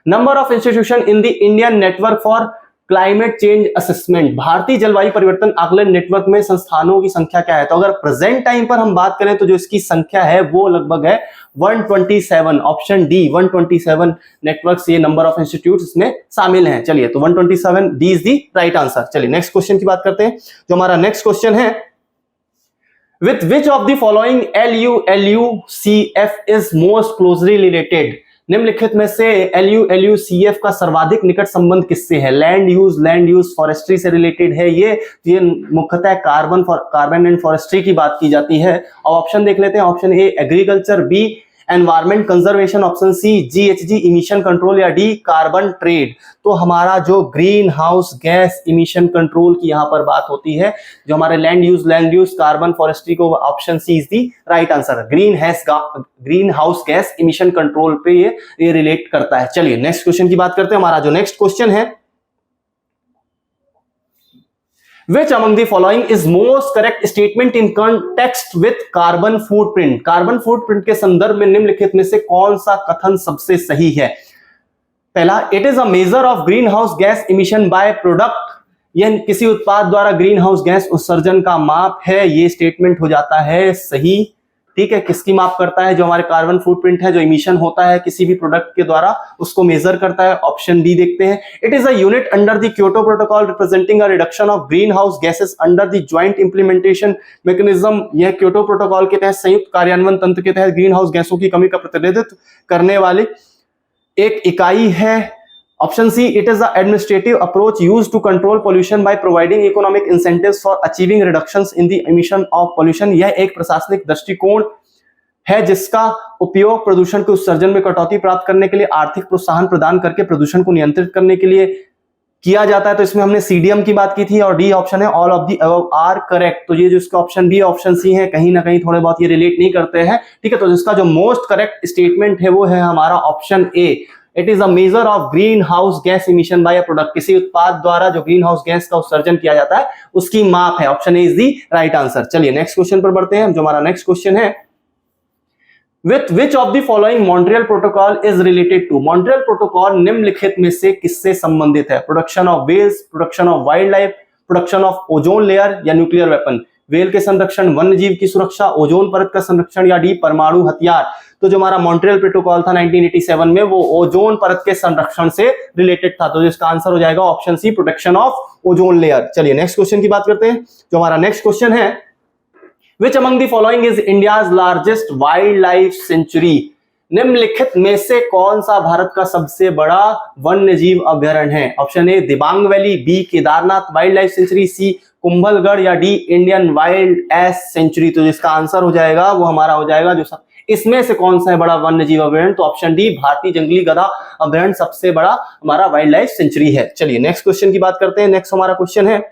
number of institution in the Indian network for climate change assessment, भारतीय जलवायु परिवर्तन आकलन नेटवर्क में संस्थानों की संख्या क्या है? तो अगर प्रेजेंट टाइम पर हम बात करें तो जो इसकी संख्या है वो लगभग है 127। ऑप्शन डी 127 नेटवर्क्स, ये नंबर ऑफ इंस्टीट्यूट इसमें शामिल हैं। चलिए तो 127 D is the right answer. चलिए नेक्स्ट क्वेश्चन की बात करते हैं। जो हमारा नेक्स्ट क्वेश्चन है, With which of the following LULUCF is most closely related? निम्नलिखित में से LULUCF का सर्वाधिक निकट संबंध किससे है? लैंड यूज फॉरेस्ट्री से रिलेटेड है ये मुख्यतः कार्बन एंड फॉरेस्ट्री की बात की जाती है। और ऑप्शन देख लेते हैं। Option A agriculture, B environment conservation, option C GHG emission control, या डी कार्बन ट्रेड। तो हमारा जो green house gas emission control की यहाँ पर बात होती है, जो हमारे लैंड यूज कार्बन फॉरेस्ट्री को, option C is the right answer. Green house gas emission control पे ये रिलेट करता है। चलिए नेक्स्ट क्वेश्चन की बात करते हैं। हमारा जो नेक्स्ट क्वेश्चन है, Which among the following is most correct statement in context with carbon footprint? Carbon footprint के संदर्भ में निम्नलिखित में से कौन सा कथन सबसे सही है? पहला, it is a measure of green house gas emission by product, यह किसी उत्पाद द्वारा ग्रीन हाउस गैस उत्सर्जन का माप है। ये स्टेटमेंट हो जाता है सही। ठीक है, किसकी माप करता है? जो हमारे कार्बन फुटप्रिंट है, जो इमिशन होता है किसी भी प्रोडक्ट के द्वारा, उसको मेजर करता है। ऑप्शन डी देखते हैं। It is a unit under the Kyoto protocol representing a reduction of green house gases under the joint implementation mechanism. यह क्योटो प्रोटोकॉल के तहत संयुक्त कार्यान्वयन तंत्र के तहत ग्रीन हाउस गैसों की कमी का प्रतिनिधित्व करने वाली एक इकाई है। Option C, it is the administrative approach used to control pollution by providing economic incentives for achieving reductions in the emission of pollution. यह एक प्रशासनिक दृष्टिकोण है जिसका उपयोग प्रदूषण के उत्सर्जन में कटौती प्राप्त करने के लिए आर्थिक प्रोत्साहन प्रदान करके प्रदूषण को नियंत्रित करने के लिए किया जाता है। तो इसमें हमने CDM की बात की थी, और डी ऑप्शन है all of the above are correct. तो ये जो इसका ऑप्शन बी ऑप्शन सी है, कहीं ना कहीं थोड़े बहुत ये रिलेट नहीं करते हैं। ठीक है, तो जिसका जो मोस्ट करेक्ट स्टेटमेंट है वो है हमारा option A. It is a measure of green house gas emission by a product, किसी उत्पाद द्वारा जो ग्रीन हाउस गैस का उत्सर्जन किया जाता है उसकी माप है। Option A is the right answer. चलिए नेक्स्ट क्वेश्चन पर बढ़ते हैं। जो हमारा नेक्स्ट क्वेश्चन है, With which of the following Montreal Protocol is related to? Montreal Protocol निम्नलिखित में से किससे संबंधित है? Production of wells, production of wild life, production of ozone layer, या न्यूक्लियर वेपन। वेल के संरक्षण, वन्य जीव की सुरक्षा, ओजोन परत का संरक्षण, या डी परमाणु हथियार। तो जो हमारा मॉन्ट्रियल प्रोटोकॉल था 1987 में, वो ओजोन परत के संरक्षण से रिलेटेड था। तो इसका आंसर हो जाएगा option C, protection of ozone layer. चलिए नेक्स्ट क्वेश्चन की बात करते हैं। जो हमारा नेक्स्ट क्वेश्चन है, Which among the following is India's largest wildlife sanctuary? निम्नलिखित में से कौन सा भारत का सबसे बड़ा वन्य जीव अभ्यारण्य है? Option A Dibang valley, B Kedarnath wild life sanctuary, C Kumbhalgarh, या D Indian wild ass sanctuary. तो जिसका आंसर हो जाएगा वो हमारा हो जाएगा जो सब इसमें से कौन सा है बड़ा वन्य जीव अभ्यारण्य? तो ऑप्शन डी भारतीय जंगली गधा अभ्यारण्य सबसे बड़ा हमारा वाइल्ड लाइफ सेंचुरी है। चलिए नेक्स्ट क्वेश्चन की बात करते हैं। नेक्स्ट हमारा क्वेश्चन है,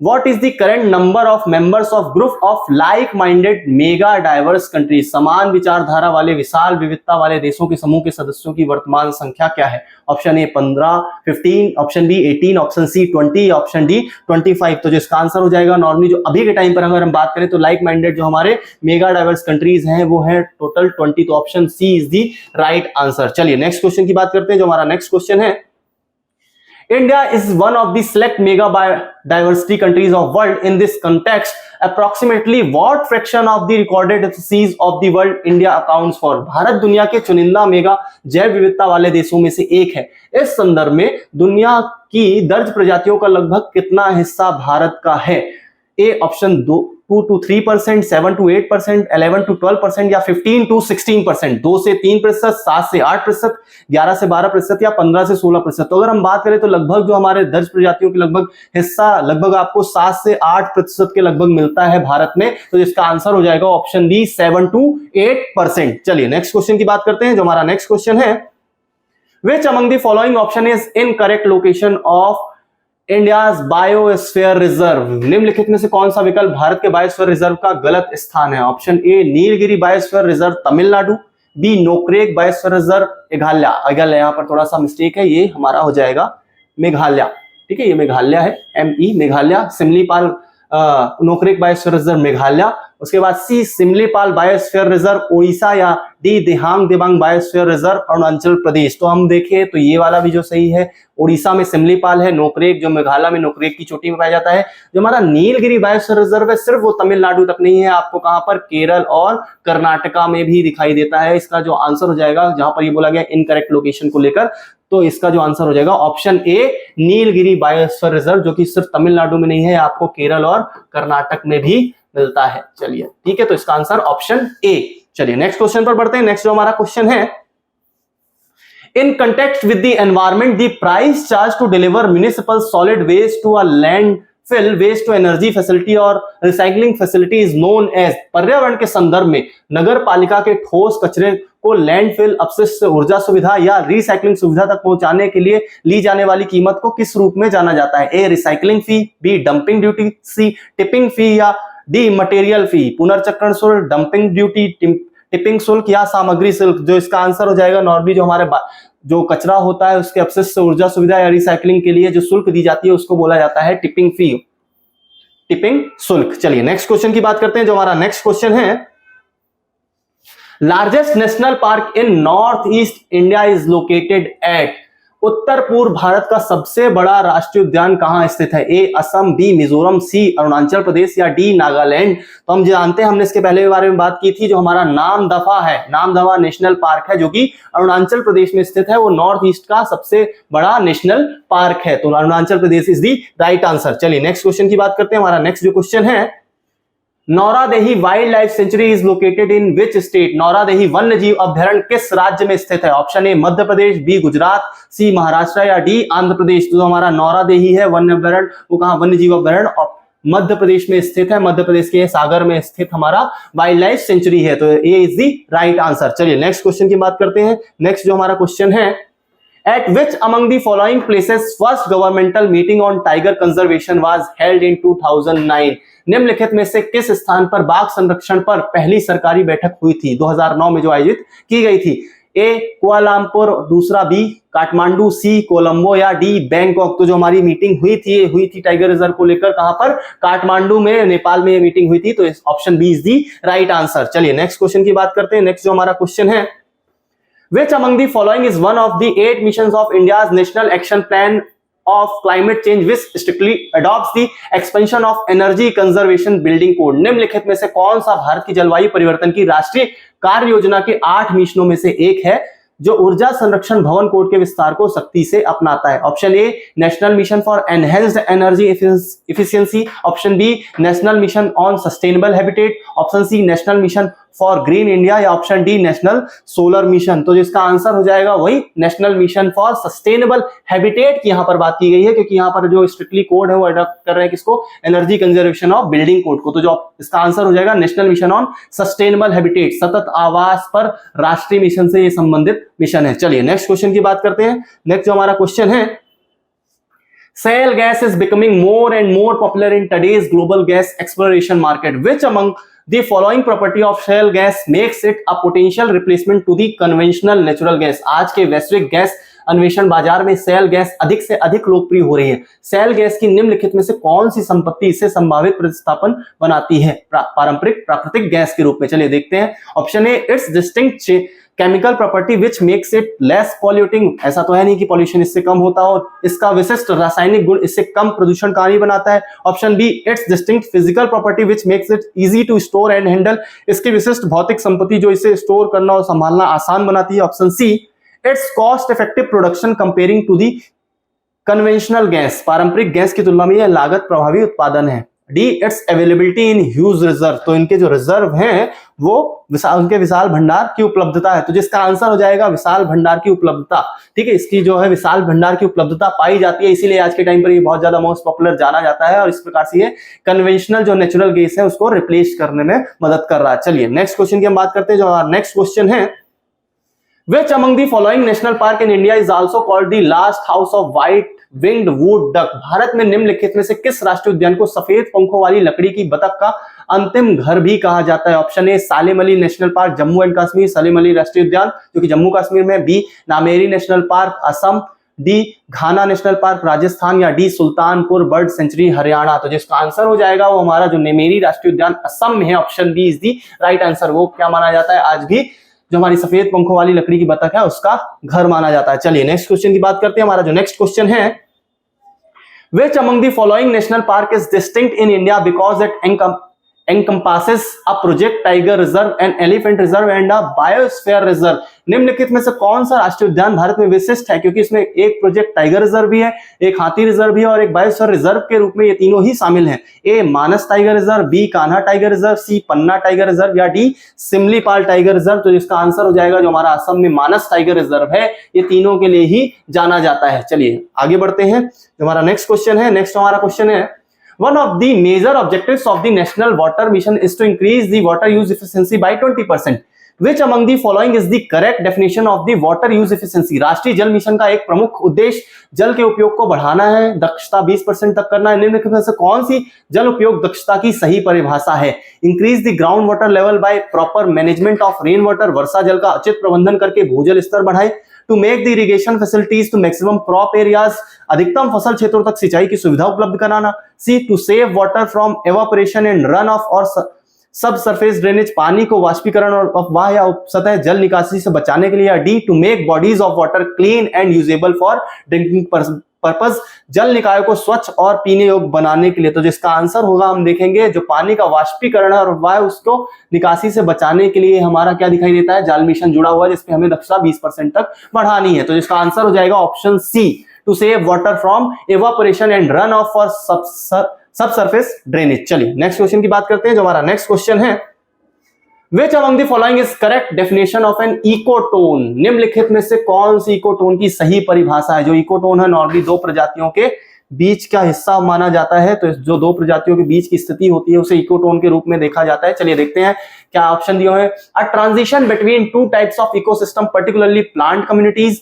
What is the current number of members of group of like-minded mega diverse countries? समान विचारधारा वाले विशाल विविधता वाले देशों के समूह के सदस्यों की वर्तमान संख्या क्या है? Option A 15, 15, option B 18, option C 20, option D 25। तो जो इसका आंसर हो जाएगा नॉर्मली जो अभी के टाइम पर अगर हम बात करें तो लाइक माइंडेड जो हमारे मेगा डाइवर्स कंट्रीज हैं वो है टोटल 20। तो option C is the right answer. चलिए नेक्स्ट क्वेश्चन की बात करते हैं। जो हमारा नेक्स्ट क्वेश्चन है, India is one of the select mega biodiversity countries of world. In this context, approximately what fraction of the recorded species of the world India accounts for? Bharat दुनिया के चुनिंदा मेगा जैव विविधता वाले देशों में से एक है। इस संदर्भ में दुनिया की दर्ज प्रजातियों का लगभग कितना हिस्सा भारत का है? A option 2 to 3%, 7 to 8%, 11 to 12%, या 15 to 16%। 2 से 3%, 7 से 8%, 11 से 12%, या 15 से 16%। तो अगर हम बात करें तो लगभग जो हमारे दर्ज प्रजातियों के लगभग हिस्सा लगभग आपको 7 से 8% के लगभग मिलता है भारत में। तो इसका आंसर हो जाएगा ऑप्शन डी 7 to 8%। चलिए नेक्स्ट क्वेश्चन की बात करते हैं। जो हमारा नेक्स्ट क्वेश्चन है, which among the following option is incorrect location of India's biosphere reserve? निम्नलिखित में से कौन सा विकल्प भारत के बायोस्फीयर रिजर्व का गलत स्थान है? Option A Nilgiri biosphere reserve Tamil Nadu, B Nokrek biosphere reserve Meghalaya. यहाँ पर थोड़ा सा मिस्टेक है, ये हमारा हो जाएगा मेघालय। ठीक है, ये मेघालय है, ME Meghalaya. Simlipal Nokrek biosphere reserve Meghalaya. उसके बाद C Simlipal biosphere reserve Orissa, या D Dihang Dibang biosphere reserve Arunachal Pradesh. तो हम देखें तो ये वाला भी जो सही है, उड़ीसा में सिमलीपाल है, नोक्रेक जो मेघालय में नोक्रेक की चोटी में पाया जाता है। जो हमारा नीलगिरी बायोस्फीयर रिजर्व है सिर्फ वो तमिलनाडु तक नहीं है, आपको कहां पर केरल और कर्नाटका में भी दिखाई देता है। इसका जो आंसर हो जाएगा, जहां पर ये बोला गया इनकरेक्ट लोकेशन को लेकर, तो इसका जो आंसर हो जाएगा option A Nilgiri biosphere reserve, जो कि सिर्फ तमिलनाडु में नहीं है, आपको केरल और कर्नाटक में भी मिलता है। चलिए ठीक है, तो इसका आंसर ऑप्शन ए। चलिए नेक्स्ट क्वेश्चन पर बढ़ते हैं। नेक्स्ट जो हमारा क्वेश्चन है, in context with the environment the price charged to deliver municipal solid waste to a landfill waste to energy facility और recycling facility is known as. पर्यावरण के संदर्भ में नगर पालिका के ठोस कचरे को लैंडफिल अपशिष्ट ऊर्जा सुविधा या रिसाइकलिंग सुविधा तक पहुंचाने के लिए ली जाने वाली कीमत को किस रूप में जाना जाता है? ए रिसाइकलिंग फी, बी डंपिंग ड्यूटी, सी टिपिंग फी या डी मटेरियल फी। पुनर्चक्रण शुल्क, डंपिंग ड्यूटी, टिपिंग शुल्क या सामग्री शुल्क। जो इसका आंसर हो जाएगा नॉर्मली जो हमारे जो कचरा होता है उसके अपशिष्ट ऊर्जा सुविधा या रिसाइकलिंग के लिए जो शुल्क दी जाती है उसको बोला जाता है टिपिंग फी, टिपिंग शुल्क। चलिए नेक्स्ट क्वेश्चन की बात करते हैं। जो हमारा नेक्स्ट क्वेश्चन है, largest national park in north east India is located at. उत्तर पूर्व भारत का सबसे बड़ा राष्ट्रीय उद्यान कहां स्थित है? ए असम, बी मिजोरम, सी अरुणाचल प्रदेश या डी नागालैंड। तो हम जानते हैं, हमने इसके पहले बारे में बात की थी, जो हमारा नामदफा है, नामदफा नेशनल पार्क है जो कि अरुणाचल प्रदेश में स्थित है। वो नॉर्थ ईस्ट का सबसे बड़ा नेशनल पार्क है, तो Arunachal Pradesh is the right answer. चलिए नेक्स्ट क्वेश्चन की बात करते हैं। हमारा नेक्स्ट जो क्वेश्चन है, Nauradehi wild life sanctuary is located in which state. Nauradehi वन्य जीव अभ्यारण्य किस राज्य में स्थित है? Option A Madhya Pradesh, B Gujarat, C Maharashtra या डी आंध्र प्रदेश। तो हमारा नौरादेही है वन्य अभ्यारण्य, वो कहां? वन्य जीव अभ्यारण्य मध्य प्रदेश में स्थित है। मध्य प्रदेश के सागर में स्थित हमारा वाइल्ड लाइफ सेंचुरी है, तो ए इज दी राइट आंसर। चलिए नेक्स्ट क्वेश्चन की बात करते हैं। नेक्स्ट जो हमारा क्वेश्चन है, At which among the following places first governmental meeting on tiger conservation was held in 2009? निम्नलिखित में से किस स्थान पर बाघ संरक्षण पर पहली सरकारी बैठक हुई थी 2009 में जो आयोजित की गई थी? ए कुआलालंपुर, दूसरा बी काठमांडू, सी कोलंबो या डी बैंकॉक। तो जो हमारी मीटिंग हुई थी टाइगर रिजर्व को लेकर, कहां पर? काठमांडू में, नेपाल में ये मीटिंग हुई थी, तो option B is the right answer. चलिए नेक्स्ट क्वेश्चन की बात करते हैं। नेक्स्ट जो हमारा क्वेश्चन है, Which among the following is one of the 8 missions of India's National Action Plan of Climate Change which strictly adopts the expansion of energy conservation building code? निम्नलिखित में से कौन सा भारत की जलवायु परिवर्तन की राष्ट्रीय कार्य योजना के 8 मिशनों में से एक है जो ऊर्जा संरक्षण भवन कोड के विस्तार को सख्ती से अपनाता है? Option A national mission for enhanced energy efficiency, option B national mission on sustainable habitat, option C national mission for green India या option D national solar mission. तो जिसका आंसर हो जाएगा वही national mission for sustainable habitat की यहाँ पर बात की गई है, क्योंकि यहाँ पर जो स्ट्रिक्टली कोड है वो अडॉप्ट कर रहे हैं किसको? Energy conservation of building code को। तो जो इसका आंसर हो जाएगा national mission on sustainable habitat, सतत आवास पर राष्ट्रीय मिशन से ये संबंधित मिशन है। चलिए नेक्स्ट क्वेश्चन की बात करते हैं। नेक्स्ट जो हमारा क्वेश्चन है, shale gas is becoming more and more popular in today's global gas exploration market. Which among the following property of shale gas makes it a potential replacement to the conventional natural gas? आज के वैश्विक gas अन्वेषण बाजार में cell gas अधिक से अधिक लोकप्रिय हो रही है। सेल गैस की निम्नलिखित में से कौन सी संपत्ति इसे संभावित प्रतिस्थापन बनाती है पारंपरिक प्राकृतिक गैस के रूप में? चलिए देखते हैं। Option A it's distinct chemical property which makes it less polluting. ऐसा तो है नहीं कि पॉल्यूशन इससे कम होता हो। इसका विशिष्ट रासायनिक गुण इससे कम प्रदूषणकारी बनाता है। Option B it's distinct physical property which makes it easy to store and handle. इसकी विशिष्ट भौतिक संपत्ति जो इसे स्टोर करना और संभालना आसान बनाती है। Option C it's cost effective production comparing to the conventional gas. पारंपरिक गैस की तुलना में यह लागत प्रभावी उत्पादन है। D it's availability in huge reserve. तो इनके जो रिजर्व हैं वो उनके विशाल भंडार की उपलब्धता है। तो जिसका आंसर हो जाएगा विशाल भंडार की उपलब्धता। ठीक है, इसकी जो है विशाल भंडार की उपलब्धता पाई जाती है, इसीलिए आज के टाइम पर ये बहुत ज्यादा मोस्ट पॉपुलर जाना जाता है और इस प्रकार से ये कन्वेंशनल जो नेचुरल गैस है उसको रिप्लेस करने में मदद कर रहा है। चलिए नेक्स्ट क्वेश्चन की हम बात करते हैं। जो नेक्स्ट क्वेश्चन है, Which among the following national park in India is also called the last house of white-winged wood duck? Bharat में निम्नलिखित में से किस राष्ट्रीय उद्यान को सफेद पंखों वाली लकड़ी की बतख का अंतिम घर भी कहा जाता है? Option A Salim Ali national park Jammu and Kashmir, Salim Ali राष्ट्रीय उद्यान जो कि जम्मू कश्मीर में, B Nameri national park Assam, D Ghana national park Rajasthan या D Sultanpur bird sanctuary Haryana. तो जिसका आंसर हो जाएगा वो हमारा जो नेमेरी राष्ट्रीय उद्यान असम में है, option B is the right answer. वो क्या माना जाता है आज भी, जो हमारी सफेद पंखों वाली लकड़ी की बतख है उसका घर माना जाता है। चलिए नेक्स्ट क्वेश्चन की बात करते हैं। हमारा जो नेक्स्ट क्वेश्चन है, Which among the following national park is distinct in India because it encompasses a project tiger reserve, an elephant reserve and a biosphere reserve? निम्नलिखित में से कौन सा राष्ट्रीय उद्यान भारत में विशिष्ट है? क्योंकि इसमें एक प्रोजेक्ट टाइगर रिजर्व भी है, एक हाथी रिजर्व भी है और एक बायोस्फीयर रिजर्व के रूप में ये तीनों ही शामिल हैं। A Manas tiger reserve, B Kanha tiger reserve, C Panna tiger reserve या डी सिमलीपाल टाइगर रिजर्व। तो जिसका आंसर हो जाएगा जो हमारा असम में मानस टाइगर रिजर्व है, ये तीनों के लिए ही जाना जाता है। चलिए आगे बढ़ते हैं, जो हमारा नेक्स्ट क्वेश्चन है। नेक्स्ट हमारा क्वेश्चन है, one of the major objectives of the national water mission is to increase the water use efficiency by 20%. Which among the following is the correct definition of the water use efficiency? राष्ट्रीय जल mission का एक प्रमुख उद्देश्य जल के उपयोग को बढ़ाना है, दक्षता 20% तक करना है। निम्नलिखित में से कौन सी जल उपयोग दक्षता की सही परिभाषा है? Increase the ground water level by proper management of rain water, वर्षा जल का उचित प्रबंधन करके भूजल स्तर बढ़ाए। To make the irrigation facilities to maximum crop areas, अधिकतम फसल क्षेत्रों तक सिंचाई की सुविधा उपलब्ध कराना। C to save water from evaporation and run off और सब सरफेस ड्रेनेज, पानी को वाष्पीकरण और अफवाह या सतह जल निकासी से बचाने के लिए। या D to make bodies of water clean and usable for drinking purpose, जल निकायों को स्वच्छ और पीने योग्य बनाने के लिए। तो जिसका आंसर होगा हम देखेंगे जो पानी का वाष्पीकरण और वह उसको निकासी से बचाने के लिए हमारा क्या दिखाई देता है, जल मिशन जुड़ा हुआ है जिसपे हमें दक्षता 20% तक बढ़ानी है। तो जिसका आंसर हो जाएगा option C, to save water from evaporation and run off for sub surface drainage. चलिए नेक्स्ट क्वेश्चन की बात करते हैं, जो हमारा नेक्स्ट क्वेश्चन है, Which among the following is correct definition of an ecotone? निम्नलिखित में से कौन सी इकोटोन की सही परिभाषा है? जो इकोटोन है नॉर्मली दो प्रजातियों के बीच का हिस्सा माना जाता है, तो जो दो प्रजातियों के बीच की स्थिति होती है उसे इकोटोन के रूप में देखा जाता है। चलिए देखते हैं क्या ऑप्शन दिए हुए हैं। A transition between two types of ecosystem particularly plant communities,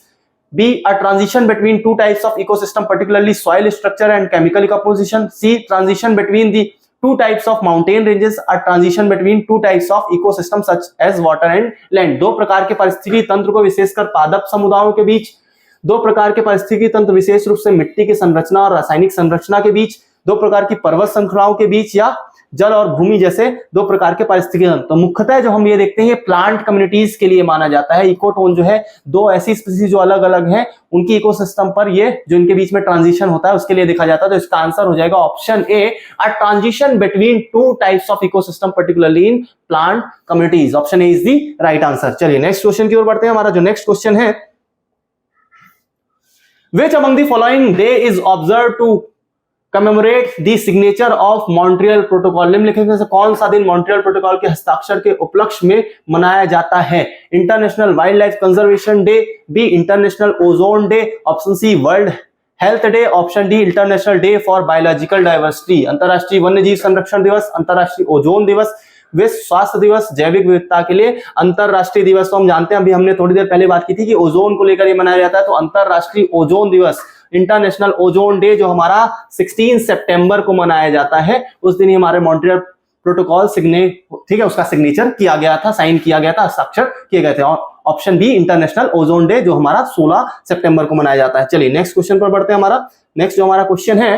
B a transition between two types of ecosystem particularly soil structure and chemical composition, C transition between the two types of mountain ranges, a transition between two types of ecosystem such as water and land। दो प्रकार के पारिस्थितिकी तंत्र को विशेषकर पादप समुदायों के बीच, दो प्रकार के पारिस्थितिकी तंत्र विशेष रूप से मिट्टी की संरचना और रासायनिक संरचना के बीच, दो प्रकार की पर्वत श्रृंखलाओं के बीच, या जल और भूमि जैसे दो प्रकार के पारिस्थितिकी तंत्र। तो मुख्यतः जो हम ये देखते हैं प्लांट कम्युनिटीज के लिए माना जाता है। इकोटोन जो है दो ऐसी स्पीसीज जो अलग अलग हैं उनकी इकोसिस्टम पर ये जो इनके बीच में ट्रांजिशन होता है उसके लिए देखा जाता है। तो इसका आंसर हो जाएगा option A, a transition between two types of ecosystem particularly in plant communities. Option A is the right answer. चलिए नेक्स्ट क्वेश्चन की ओर बढ़ते हैं। हमारा जो नेक्स्ट क्वेश्चन है, Which among the following day is observed to commemorate the signature of Montreal Protocol? निम्नलिखित में से कौन सा दिन मॉन्ट्रियल प्रोटोकॉल के हस्ताक्षर के उपलक्ष्य में मनाया जाता है? International wild life conservation day, B international ozone day, option C world health day, option D international day for biological diversity. अंतरराष्ट्रीय वन्यजीव संरक्षण दिवस, अंतरराष्ट्रीय ओजोन दिवस, विश्व स्वास्थ्य दिवस, जैविक विविधता के लिए अंतरराष्ट्रीय दिवस। तो हम जानते हैं, अभी हमने थोड़ी देर पहले बात की थी कि ओजोन को लेकर ये मनाया जाता है। तो अंतरराष्ट्रीय ओजोन दिवस, इंटरनेशनल ओजोन डे जो हमारा 16 सितंबर को मनाया जाता है, उस दिन ही हमारे मॉन्ट्रियल प्रोटोकॉल ठीक है उसका सिग्नेचर किया गया था, साइन किया गया था, हस्ताक्षर किए गए थे। Option B international ozone day जो हमारा 16 सितंबर को मनाया जाता है। चलिए नेक्स्ट क्वेश्चन पर बढ़ते हैं। हमारा नेक्स्ट जो हमारा क्वेश्चन है,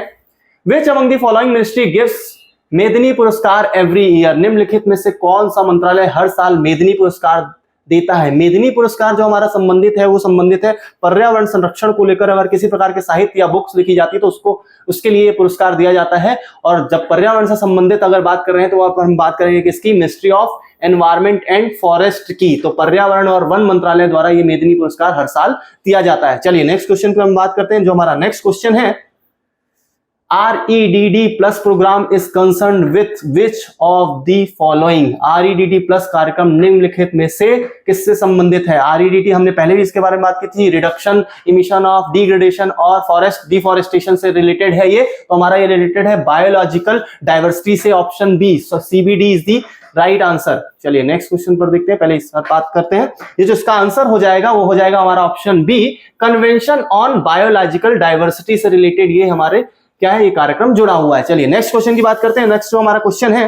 which among the following ministry gives मेदिनी पुरस्कार एवरी ईयर? निम्नलिखित में से कौन सा मंत्रालय हर साल मेदिनी पुरस्कार देता है? मेदिनी पुरस्कार जो हमारा संबंधित है वो संबंधित है पर्यावरण संरक्षण को लेकर। अगर किसी प्रकार के साहित्य या बुक्स लिखी जाती है तो उसके लिए पुरस्कार दिया जाता है। और जब पर्यावरण से संबंधित अगर बात कर रहे हैं तो वहां पर हम बात करेंगे किसकी, ministry of environment and forest की। तो पर्यावरण और वन मंत्रालय द्वारा ये मेदिनी पुरस्कार हर साल दिया जाता है। चलिए नेक्स्ट क्वेश्चन पर हम बात करते हैं। जो हमारा नेक्स्ट क्वेश्चन है, REDD plus programme is concern with which of the following? REDD plus कार्यक्रम निम्नलिखित में से किससे संबंधित है? REDD हमने पहले भी इसके बारे में बात की थी, रिडक्शन इमिशन ऑफ डिग्रेडेशन और फॉरेस्ट डिफॉरेस्टेशन से रिलेटेड है ये। तो हमारा ये रिलेटेड है बायोलॉजिकल डाइवर्सिटी से। Option B, so CBD is the right answer. चलिए नेक्स्ट क्वेश्चन पर देखते हैं, पहले इस पर बात करते हैं। ये जो इसका आंसर हो जाएगा वो हो जाएगा हमारा option B, convention on biological diversity से रिलेटेड ये हमारे क्या है, ये कार्यक्रम जुड़ा हुआ है। चलिए नेक्स्ट क्वेश्चन की बात करते हैं। नेक्स्ट जो हमारा क्वेश्चन है,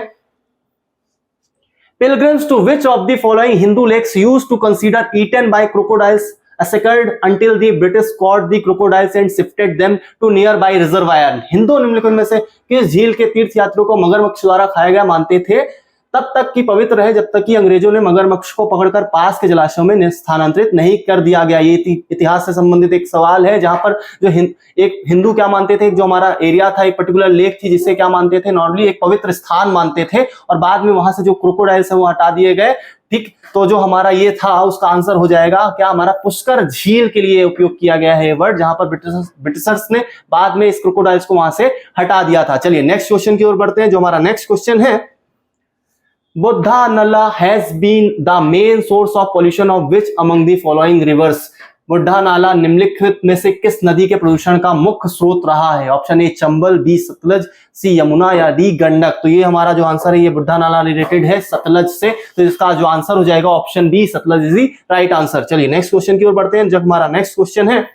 pilgrims to which of the following Hindu lakes used to consider eaten by crocodiles ascelled until the British caught the crocodiles and shifted them to nearby reservoir? Hindu निम्नलिखित में से किस झील के तीर्थयात्रियों को मगरमच्छ द्वारा खाया गया मानते थे तब तक कि पवित्र रहे जब तक कि अंग्रेजों ने मगरमच्छ को पकड़कर पास के जलाशयों में स्थानांतरित नहीं कर दिया गया? ये इतिहास से संबंधित एक सवाल है, जहां पर जो एक हिंदू क्या मानते थे, जो हमारा एरिया था, एक पर्टिकुलर लेक थी जिसे क्या मानते थे, नॉर्मली एक पवित्र स्थान मानते थे, और बाद में वहां से जो क्रोकोडाइल्स है वो हटा दिए गए। ठीक, तो जो हमारा ये था उसका आंसर हो जाएगा क्या, हमारा पुष्कर झील के लिए उपयोग किया गया है वर्ड, जहां पर ब्रिटिशर्स ने बाद में इस क्रोकोडाइल्स को वहां से हटा दिया था। चलिए नेक्स्ट क्वेश्चन की ओर बढ़ते हैं। जो हमारा नेक्स्ट क्वेश्चन है, Buddha Nala has been the main source of pollution of which among the following rivers. Budha Nala निम्नलिखित में से किस नदी के प्रदूषण का मुख्य स्रोत रहा है? Option A Chambal, B Sutlej, C Yamuna या डी गंडक। तो ये हमारा जो आंसर है ये बुढ़ा नाला रिलेटेड है सतलज से, तो इसका जो आंसर हो जाएगा option B Sutlej is the right answer. चलिए नेक्स्ट क्वेश्चन की ओर बढ़ते हैं। जब हमारा नेक्स्ट क्वेश्चन है,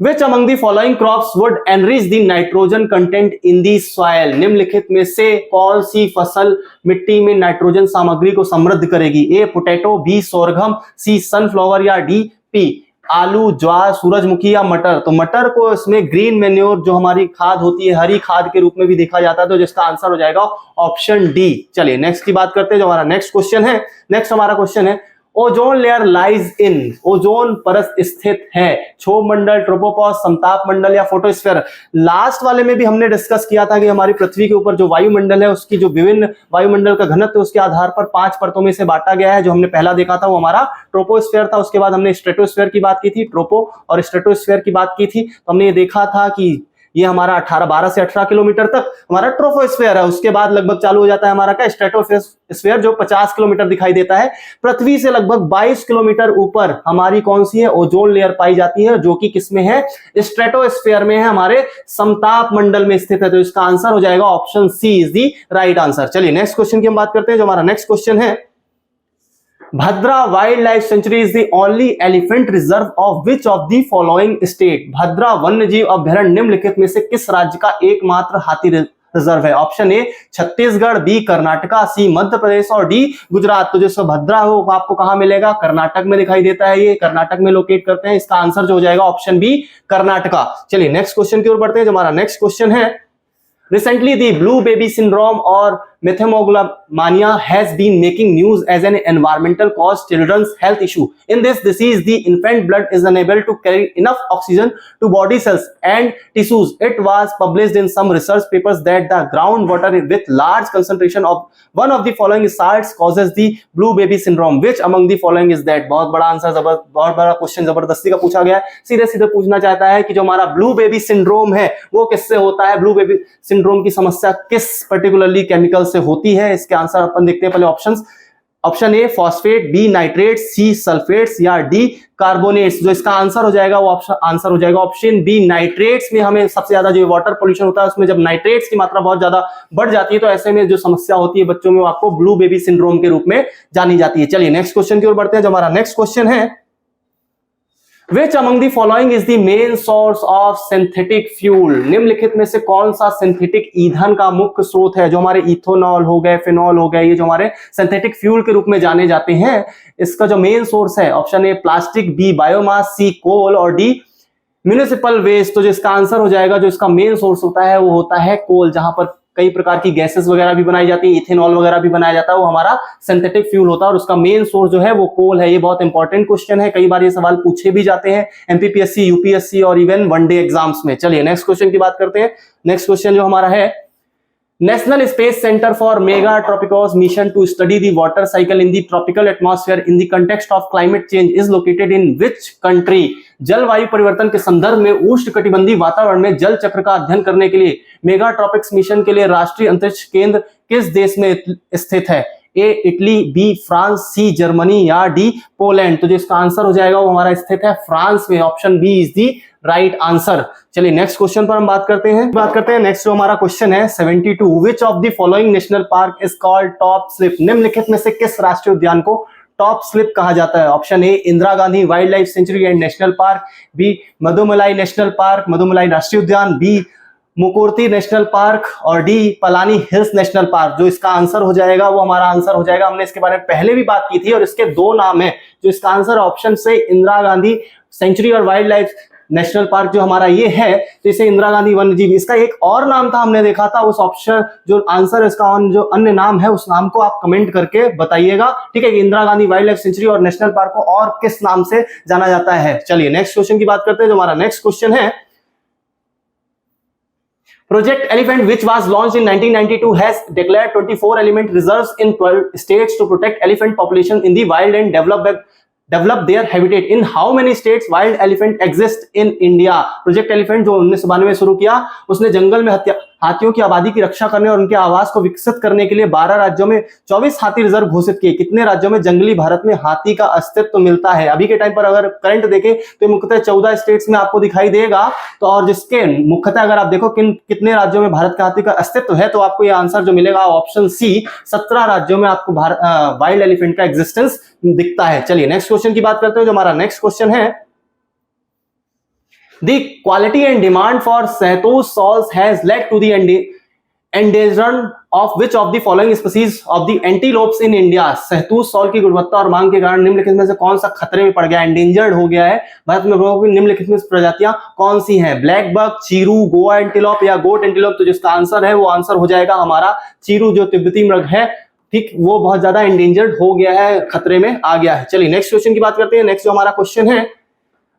Which among the following crops would enrich the nitrogen content in the soil? निम्नलिखित में से कौन सी फसल मिट्टी में नाइट्रोजन सामग्री को समृद्ध करेगी? A potato, B sorghum, C sunflower या डी पी आलू, ज्वार, सूरजमुखी या मटर। तो मटर को इसमें ग्रीन मैन्योर जो हमारी खाद होती है हरी खाद के रूप में भी देखा जाता है, तो जिसका आंसर हो जाएगा ऑप्शन डी। चलिए नेक्स्ट की बात करते हैं। जो हमारा नेक्स्ट क्वेश्चन है, नेक्स्ट हमारा क्वेश्चन है, ozone layer lies in, ozone परत स्थित है क्षोभ मंडल, ट्रोपोपॉज, समताप मंडल या फोटोस्फीयर। लास्ट वाले में भी हमने डिस्कस किया था कि हमारी पृथ्वी के ऊपर जो वायुमंडल है उसकी जो विभिन्न वायुमंडल का घनत्व उसके आधार पर 5 परतों में से बांटा गया है। जो हमने पहला देखा था वो हमारा ट्रोपोस्फीयर था, उसके बाद हमने स्ट्रेटोस्फीयर की बात की थी, ट्रोपो और स्ट्रेटोस्फीयर की बात की थी। तो हमने ये देखा था कि ये हमारा 12 से 18 किलोमीटर तक हमारा ट्रोपोस्फीयर है, उसके बाद लगभग चालू हो जाता है हमारा क्या, स्ट्रेटोस्फीयर जो 50 किलोमीटर दिखाई देता है। पृथ्वी से लगभग 22 किलोमीटर ऊपर हमारी कौन सी है, ओजोन लेयर पाई जाती है, जो कि किसमें है, स्ट्रेटोस्फीयर में है, हमारे समताप मंडल में स्थित है। तो इसका आंसर हो जाएगा option C is the right answer. चलिए नेक्स्ट क्वेश्चन की हम बात करते हैं। जो हमारा नेक्स्ट क्वेश्चन है, Bhadra wild life sanctuary is the only elephant reserve of which of the following state. Bhadra वन्य जीव अभ्यारण्य निम्नलिखित में से किस राज्य का एकमात्र हाथी रिजर्व है? Option A Chhattisgarh, B Karnataka, C Madhya Pradesh और डी गुजरात। तो जो भद्रा हो आपको कहां मिलेगा, कर्नाटक में दिखाई देता है, ये कर्नाटक में लोकेट करते हैं। इसका आंसर जो हो जाएगा ऑप्शन बी कर्नाटका। चलिए नेक्स्ट क्वेश्चन की ओर बढ़ते हैं। जो हमारा नेक्स्ट क्वेश्चन है, Recently, the blue baby syndrome or methemoglobinemia has been making news as an environmental caused children's health issue. In this disease, the infant blood is unable to carry enough oxygen to body cells and tissues. It was published in some research papers that the groundwater with large concentration of one of the following salts causes the blue baby syndrome. Which among the following is that? बहुत बड़ा answer, बहुत बड़ा question जबरदस्ती का पूछा गया है। सीधे सीधे पूछना चाहता है कि जो हमारा ब्लू बेबी सिंड्रोम है वो किससे होता है, ब्लू बेबी सिंड्रोम की समस्या किस पर्टिकुलरली केमिकल से होती है? इसके आंसर अपन देखते हैं पहले options. Option A phosphate, B nitrate, C sulphates या डी कार्बोनेट्स। जो इसका आंसर हो जाएगा वो आंसर हो जाएगा ऑप्शन बी नाइट्रेट्स में। हमें सबसे ज्यादा जो वाटर पोल्यूशन होता है उसमें जब नाइट्रेट्स की मात्रा बहुत ज्यादा बढ़ जाती है तो ऐसे में जो समस्या होती है बच्चों में वो आपको ब्लू बेबी सिंड्रोम के रूप में जानी जाती है। चलिए नेक्स्ट क्वेश्चन की ओर बढ़ते हैं। जो हमारा नेक्स्ट क्वेश्चन है, Which among the following is the main source of synthetic fuel? निम्नलिखित में से कौन सा सिंथेटिक ईंधन का मुख्य स्रोत है? जो हमारे इथेनॉल हो गए, फिनॉल हो गए, ये जो हमारे सिंथेटिक फ्यूल के रूप में जाने जाते हैं, इसका जो मेन सोर्स है option A plastic, B biomass, C coal और डी म्युनिसिपल वेस्ट। तो जिसका आंसर हो जाएगा, जो इसका मेन सोर्स होता है वो होता है कोल, जहां पर कई प्रकार की गैसेस वगैरह भी बनाई जाती है, इथेनॉल वगैरह भी बनाया जाता है, वो हमारा सिंथेटिक फ्यूल होता है और उसका मेन सोर्स जो है वो कोल है। ये बहुत इंपॉर्टेंट क्वेश्चन है, कई बार ये सवाल पूछे भी जाते हैं एमपीपीएससी, यूपीएससी और इवन वनडे एग्जाम्स में। चलिए नेक्स्ट क्वेश्चन की बात करते हैं। नेक्स्ट क्वेश्चन जो हमारा है, National Space Center for Mega Tropicos Mission to study the water cycle in the tropical atmosphere in the context of climate change is located in which country? जलवायु परिवर्तन के संदर्भ में उष्णकटिबंधीय वातावरण में जल चक्र का अध्ययन करने के लिए मेगा ट्रॉपिक्स मिशन के लिए राष्ट्रीय अंतरिक्ष केंद्र किस देश में स्थित है? A Italy, B France, C Germany या डी पोलैंड। तो जो इसका आंसर हो जाएगा वो हमारा स्थित है फ्रांस में। Option B is the right answer. चलिए नेक्स्ट क्वेश्चन पर हम बात करते हैं। नेक्स्ट जो हमारा क्वेश्चन है 72, विच of the following national park is called top slip? निम्नलिखित में से किस राष्ट्रीय उद्यान को टॉप स्लिप कहा जाता है? Option A Indira Gandhi wild life sanctuary and national park, B Mudumalai national park, Mudumalai राष्ट्रीय उद्यान, बी मुकुर्ती नेशनल पार्क और D Palani hills national park. जो इसका आंसर हो जाएगा वो हमारा आंसर हो जाएगा, हमने इसके बारे में पहले भी बात की थी और इसके दो नाम है। जो इसका आंसर ऑप्शन से इंदिरा गांधी सेंचुरी और वाइल्ड लाइफ नेशनल पार्क जो हमारा ये है, तो इसे इंदिरा गांधी वन्यजीव, इसका एक और नाम था हमने देखा था, उस ऑप्शन जो आंसर है इसका जो अन्य नाम है उस नाम को आप कमेंट करके बताइएगा, ठीक है। Indira Gandhi wild life sanctuary और नेशनल पार्क को और किस नाम से जाना जाता है? चलिए नेक्स्ट क्वेश्चन की बात करते हैं। जो हमारा नेक्स्ट क्वेश्चन है, Project Elephant, which was launched in 1992, has declared 24 element reserves in 12 states to protect elephant population in the wild and develop their habitat. In how many states wild elephant exist in India? Project Elephant जो 1992 में शुरू किया, उसने जंगल में हाथियों की आबादी की रक्षा करने और उनके आवास को विकसित करने के लिए 12 राज्यों में 24 हाथी रिजर्व घोषित किए। कितने राज्यों में जंगली भारत में हाथी का अस्तित्व मिलता है? अभी के टाइम पर अगर करंट देखें तो मुख्यतः 14 स्टेट्स में आपको दिखाई देगा। तो और जिसके मुख्यतः अगर आप देखो कितने राज्यों में भारत का हाथी का अस्तित्व है, तो आपको यह आंसर जो मिलेगा ऑप्शन सी, 17 राज्यों में आपको वाइल्ड एलिफेंट का एग्जिस्टेंस दिखता है। चलिए नेक्स्ट क्वेश्चन की बात करते हैं, जो हमारा नेक्स्ट क्वेश्चन है, The quality and demand for shahtoos shawls has led to the endangerment of which of the following species of the antelopes in India? Shahtoosh shawl की गुणवत्ता और मांग के कारण निम्नलिखित में से कौन सा खतरे में पड़ गया, एंडेंजर्ड हो गया है? भारत में निम्नलिखित में प्रजातियां कौन सी हैं? Black buck, chiru, goa antelope या गोट एंटीलोप? तो जिसका आंसर है वो आंसर हो जाएगा हमारा चीरू, जो तिब्बती मृग है, ठीक, वो बहुत ज्यादा एंडेंजर्ड हो गया है, खतरे में आ गया है। चलिए नेक्स्ट क्वेश्चन की बात करते हैं। नेक्स्ट जो हमारा क्वेश्चन है,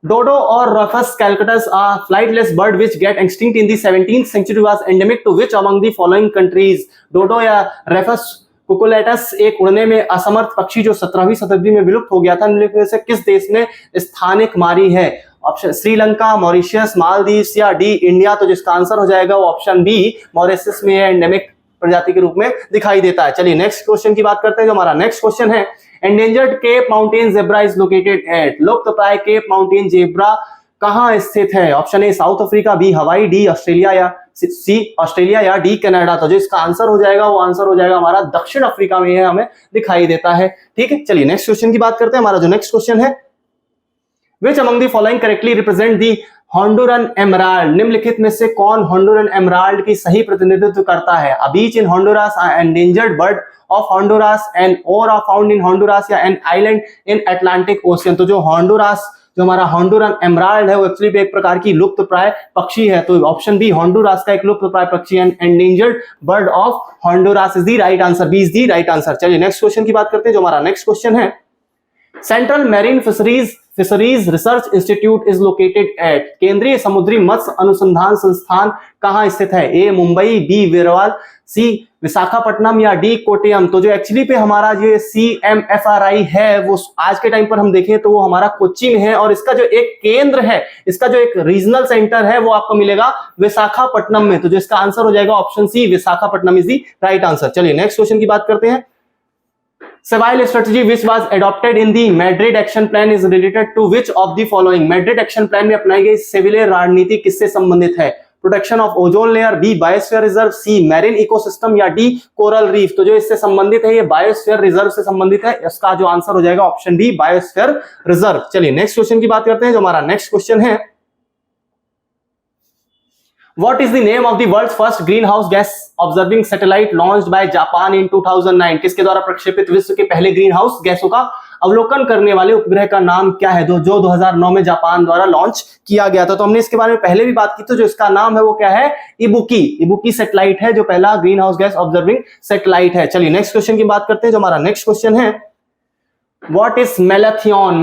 Dodo or Rufous calcatus, a flightless bird which get extinct in the 17th century, was endemic to which among the following countries? डोडो या रेफस कुकुलेटस एक उड़ने में असमर्थ पक्षी जो 17वीं शताब्दी में विलुप्त हो गया था, निम्नलिखित से किस देश ने स्थानिक मारी है? ऑप्शन श्रीलंका, मॉरिशस, मालदीव्स या डी इंडिया? तो जिसका आंसर हो जाएगा वो ऑप्शन बी, मॉरिशस में एंडेमिक प्रजाति के रूप में दिखाई देता है। चलिए नेक्स्ट क्वेश्चन की बात करते हैं, जो हमारा नेक्स्ट क्वेश्चन है, endangered cape mountain zebra is located at? लुप्तप्राय केप माउंटेन जेब्रा कहां स्थित है? Option A South Africa, B Hawaii, D Australia या सी ऑस्ट्रेलिया या डी कनाडा? तो जो इसका आंसर हो जाएगा वो आंसर हो जाएगा हमारा दक्षिण अफ्रीका में है, हमें दिखाई देता है। ठीक है, चलिए नेक्स्ट क्वेश्चन की बात करते हैं। हमारा जो नेक्स्ट क्वेश्चन है, which among the following correctly represent the Honduran emerald? निम्नलिखित में से कौन हॉन्डुरन एमराल्ड की सही प्रतिनिधित्व करता है? A beach in Honduras, endangered bird of Honduras, an ore ore found in Honduras या an island in Atlantic ocean? तो जो हॉन्डुरास, जो हमारा हॉन्डुरन एमराल्ड है, वो एक्चुअली एक प्रकार की लुप्त प्राय पक्षी है। तो ऑप्शन बी, हॉन्डुरास का एक लुप्त प्राय पक्षी है, endangered bird of Honduras is the right answer, B is the right answer. चलिए नेक्स्ट क्वेश्चन की बात करते हैं, जो हमारा नेक्स्ट क्वेश्चन है, central marine fisheries research institute is located at? केंद्रीय समुद्री मत्स्य अनुसंधान संस्थान कहां स्थित है? A Mumbai, B Veraval, C Visakhapatnam या डी कोट्टयम? तो जो एक्चुअली पे हमारा जो CMFRI है, वो आज के टाइम पर हम देखें तो वो हमारा कोच्चि में है, और इसका जो एक केंद्र है, इसका जो एक रीजनल सेंटर है, वो आपको मिलेगा विशाखापट्टनम में। तो जो इसका आंसर हो जाएगा option C, Visakhapatnam is the right answer. चलिए नेक्स्ट क्वेश्चन की बात करते हैं, Savile strategy which was adopted in the Madrid Action Plan is related to which of the following? Madrid Action Plan में अपनाई गई सेविलियर रणनीति किससे संबंधित है? Protection of ozone layer, B biosphere reserve, C marine ecosystem या डी कोरल रीफ? तो जो इससे संबंधित है ये बायोस्फीयर रिजर्व से संबंधित है, इसका जो आंसर हो जाएगा ऑप्शन डी, बायोस्फीयर रिजर्व। चलिए नेक्स्ट क्वेश्चन की बात करते हैं, जो हमारा नेक्स्ट क्वेश्चन है, What is the name of the world's first greenhouse gas observing satellite launched by Japan in 2009? किसके द्वारा प्रक्षेपित विश्व के पहले ग्रीन हाउस गैसों का अवलोकन करने वाले उपग्रह का नाम क्या है, जो 2009 में जापान द्वारा लॉन्च किया गया था? तो हमने इसके बारे में पहले भी बात की थी, जो इसका नाम है वो क्या है? इबुकी सैटेलाइट है, जो पहला green house gas observing satellite है। चलिए नेक्स्ट क्वेश्चन की बात करते हैं, जो हमारा नेक्स्ट क्वेश्चन है, What is मेलाथियोन?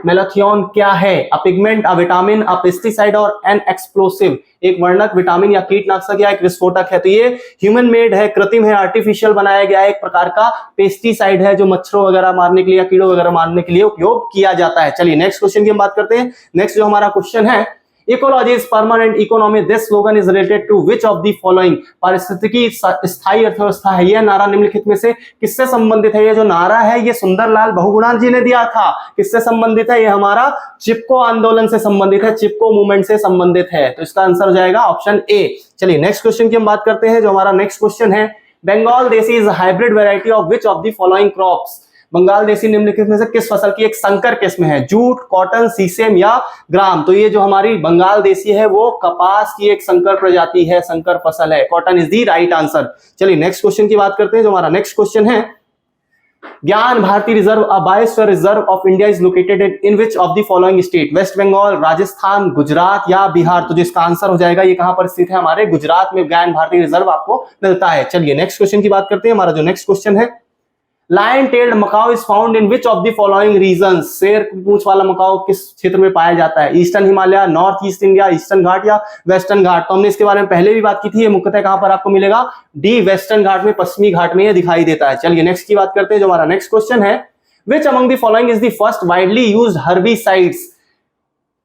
मेलाथियोन क्या है? A pigment, a vitamin, a pesticide और एन एक्सप्लोसिव? एक वर्णक, विटामिन या कीटनाशक या एक विस्फोटक है? तो ये ह्यूमन मेड है, कृत्रिम है, आर्टिफिशियल बनाया गया है, एक प्रकार का पेस्टिसाइड है जो मच्छरों वगैरह मारने के लिए या कीड़ों वगैरह मारने के लिए उपयोग किया जाता है। चलिए नेक्स्ट क्वेश्चन की हम बात करते हैं। नेक्स्ट जो हमारा क्वेश्चन है, ecology is permanent economy, this slogan is related to which of the following? पारिस्थितिकी स्थायी अर्थव्यवस्था है, यह नारा निम्नलिखित में से किससे संबंधित है? ये जो नारा है ये सुंदरलाल बहुगुणा जी ने दिया था। किससे संबंधित है? ये हमारा चिपको आंदोलन से संबंधित है, चिपको मूवमेंट से संबंधित है। तो इसका आंसर हो जाएगा ऑप्शन ए। चलिए नेक्स्ट क्वेश्चन की हम बात करते हैं, जो हमारा नेक्स्ट क्वेश्चन है, Bengal Desi is hybrid variety of which of the following crops? Bengal Desi निम्नलिखित में से किस फसल की एक संकर किस्म है? जूट, कॉटन, सीसेम या ग्राम? तो ये जो हमारी बंगाल देसी है वो कपास की एक संकर प्रजाति है, संकर फसल है, cotton is the right answer. चलिए नेक्स्ट क्वेश्चन की बात करते हैं, जो हमारा नेक्स्ट क्वेश्चन है, Gyan Bharati reserve, a biosphere reserve of India is located in which of the following state? West Bengal, Rajasthan, Gujarat या बिहार? तो जिसका आंसर हो जाएगा ये कहां पर स्थित है? हमारे गुजरात में ज्ञान भारती रिजर्व आपको मिलता है। चलिए नेक्स्ट क्वेश्चन की बात करते हैं। हमारा जो नेक्स्ट क्वेश्चन है, lion tailed macaque is found in which of the following regions, शेर की पूंछ वाला मकाओ किस क्षेत्र में पाया जाता है? Eastern Himalaya, north east India, eastern Ghat या वेस्टर्न घाट? तो हमने इसके बारे में पहले भी बात की थी, ये मुख्यतः कहां पर आपको मिलेगा? डी वेस्टर्न घाट में, पश्चिमी घाट में ये दिखाई देता है। चलिए नेक्स्ट की बात करते हैं, जो हमारा नेक्स्ट क्वेश्चन है, which among the following is the first widely used herbicides?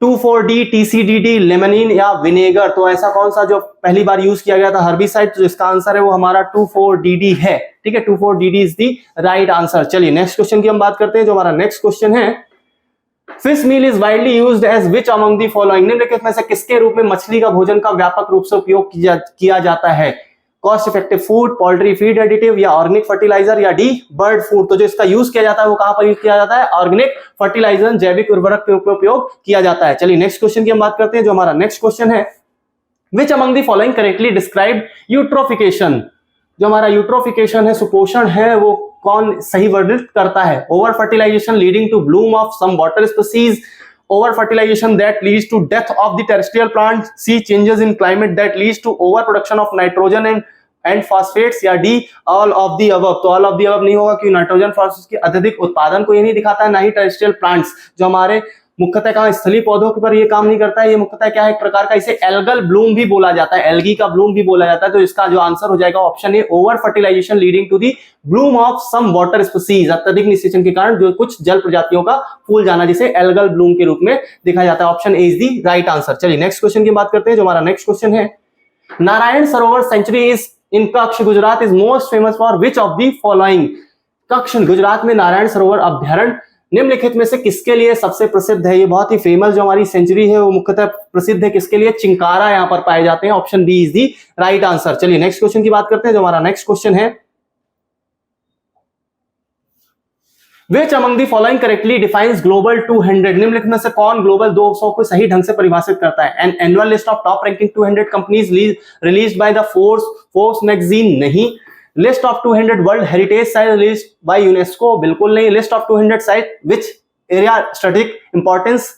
2,4-D, TCDD, लेमनिन या विनेगर? तो ऐसा कौन सा जो पहली बार यूज किया गया था हर्बिसाइड? तो इसका आंसर है वो हमारा 2,4-DD है। ठीक है, 2,4-DD is the right answer. चलिए नेक्स्ट क्वेश्चन की हम बात करते हैं, जो हमारा नेक्स्ट क्वेश्चन है, fish meal is widely used as which among the following? निम्नलिखित में से किसके रूप में मछली का भोजन का व्यापक रूप से उपयोग किया जाता है? Cost effective food, poultry feed additive या ऑर्गेनिक फर्टिलाइजर या डी बर्ड फूड? तो जो इसका यूज किया जाता है वो कहां पर यूज किया जाता है? ऑर्गेनिक फर्टिलाइजर, जैविक उर्वरक के रूप में उपयोग किया जाता है। चलिए नेक्स्ट क्वेश्चन की हम बात करते हैं, जो हमारा नेक्स्ट क्वेश्चन है, which among the following correctly describe eutrophication? जो हमारा यूट्रोफिकेशन है, सुपोषण है, वो कौन सही वर्णित करता है? Over fertilization leading to bloom of some water species, over fertilization that leads to death of the terrestrial plants, C changes in climate that leads to overproduction of nitrogen and phosphates, या D all of the above? तो all of the above नहीं होगा, क्योंकि nitrogen phosphates के अत्यधिक उत्पादन को ये नहीं दिखाता है, ना ही टेरेस्ट्रियल प्लांट्स जो हमारे मुख्यतः कहां स्थलीय पौधों के पर ये काम नहीं करता है। ये मुख्यतः क्या है, एक प्रकार का इसे एल्गल ब्लूम भी बोला जाता है, एल्गी का ब्लूम भी बोला जाता है। तो इसका जो आंसर हो जाएगा option A, over fertilization leading to the bloom of some water species, अत्यधिक निषेचन के कारण जो कुछ जल प्रजातियों का फूल जाना, जिसे एल्गल ब्लूम के रूप में देखा जाता है। Option A is the right answer. चलिए नेक्स्ट क्वेश्चन की बात करते हैं, जो हमारा नेक्स्ट क्वेश्चन है, Narayan Sarovar sanctuary is in Kutch Gujarat is most famous for which of the following? Kutch Gujarat में नारायण सरोवर अभ्यारण्य निम्नलिखित में से किसके लिए सबसे प्रसिद्ध है? ये बहुत ही फेमस जो हमारी सेंचुरी है वो मुख्यतः प्रसिद्ध है किसके लिए? चिंकारा यहां पर पाए जाते हैं। Option B is the right answer. चलिए नेक्स्ट क्वेश्चन की बात करते हैं, जो हमारा नेक्स्ट क्वेश्चन है, Which among the following correctly defines Global 200? निम्नलिखित में से कौन ग्लोबल 200 को सही ढंग से परिभाषित करता है? An annual list of top ranking 200 companies released by the Forbes magazine? नहीं। List of 200 World Heritage Sites released by UNESCO? बिल्कुल नहीं। List of 200 sites which area strategic importance?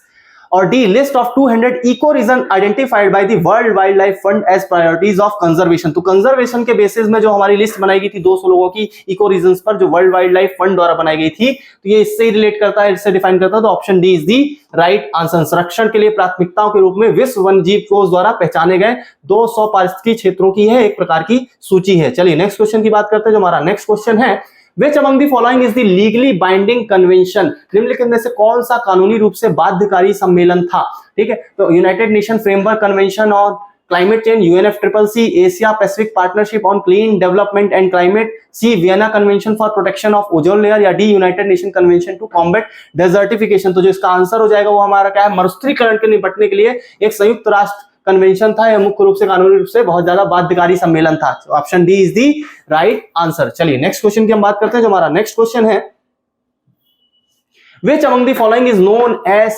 और the list of 200 eco region identified by the World Wildlife Fund as priorities of conservation? तो conservation के basis में जो हमारी list बनाई गई थी 200 लोगों की इको रीजन्स पर, जो वर्ल्ड वाइल्ड लाइफ फंड द्वारा बनाई गई थी, तो ये इससे रिलेट करता है, इससे डिफाइन करता है। तो option D is the right answer. संरक्षण के लिए प्राथमिकताओं के रूप में विश्व वन्यजीव कोष द्वारा पहचाने गए 200 पारिस्थितिकी क्षेत्रों की है एक प्रकार की सूची है। चलिए नेक्स्ट क्वेश्चन की बात करते हैं, जो हमारा नेक्स्ट क्वेश्चन है, Which among the following is the legally binding convention? निम्नलिखित में से कौन सा कानूनी रूप से बाध्यकारी सम्मेलन था? ठीक है, तो United Nation framework convention on climate change, UNFCCC, Asia Pacific partnership on clean development and climate, C Vienna convention for protection of ozone layer, या D United Nation convention to combat desertification? तो जो इसका answer हो जाएगा वो हमारा क्या है, मरुस्थलीकरण के निपटने के लिए एक संयुक्त राष्ट्र कन्वेंशन था। यह मुख्य रूप से कानूनी रूप से बहुत ज्यादा बाध्यकारी सम्मेलन था। Option D is the right answer. चलिए नेक्स्ट क्वेश्चन की हम बात करते हैं, जो हमारा नेक्स्ट क्वेश्चन है, which among the following is known as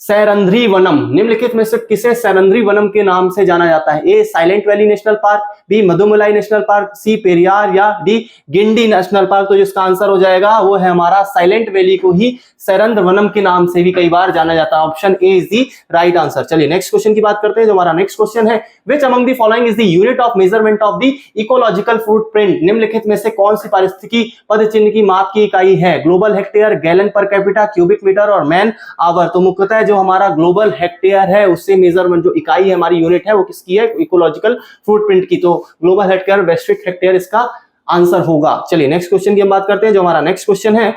Sairandhri Vanam? निम्नलिखित में से किसे सैरंध्री वनम के नाम से जाना जाता है? A silent valley national park, B Mudumalai national park, C Periyar, या डी गिंडी नेशनल पार्क? तो जिसका आंसर हो जाएगा वो है हमारा साइलेंट वैली को ही सैरंध्र वनम के नाम से भी कई बार जाना जाता है। Option A is the right answer. चलिए नेक्स्ट क्वेश्चन की बात करते हैं, जो हमारा नेक्स्ट क्वेश्चन है, which among the following is the unit of measurement of the ecological footprint? निम्नलिखित में से कौन सी पारिस्थितिकी पदचिन्ह की माप की इकाई है? Global hectare, gallon per capita, cubic metre और मैन आवर? तो मुख्यतः जो हमारा ग्लोबल हेक्टेयर है उससे मेजरमेंट जो इकाई है हमारी यूनिट है वो किसकी है? इकोलॉजिकल फुटप्रिंट की। तो ग्लोबल हेक्टेयर, वैश्विक हेक्टेयर इसका आंसर होगा। चलिए नेक्स्ट क्वेश्चन की हम बात करते हैं, जो हमारा नेक्स्ट क्वेश्चन है,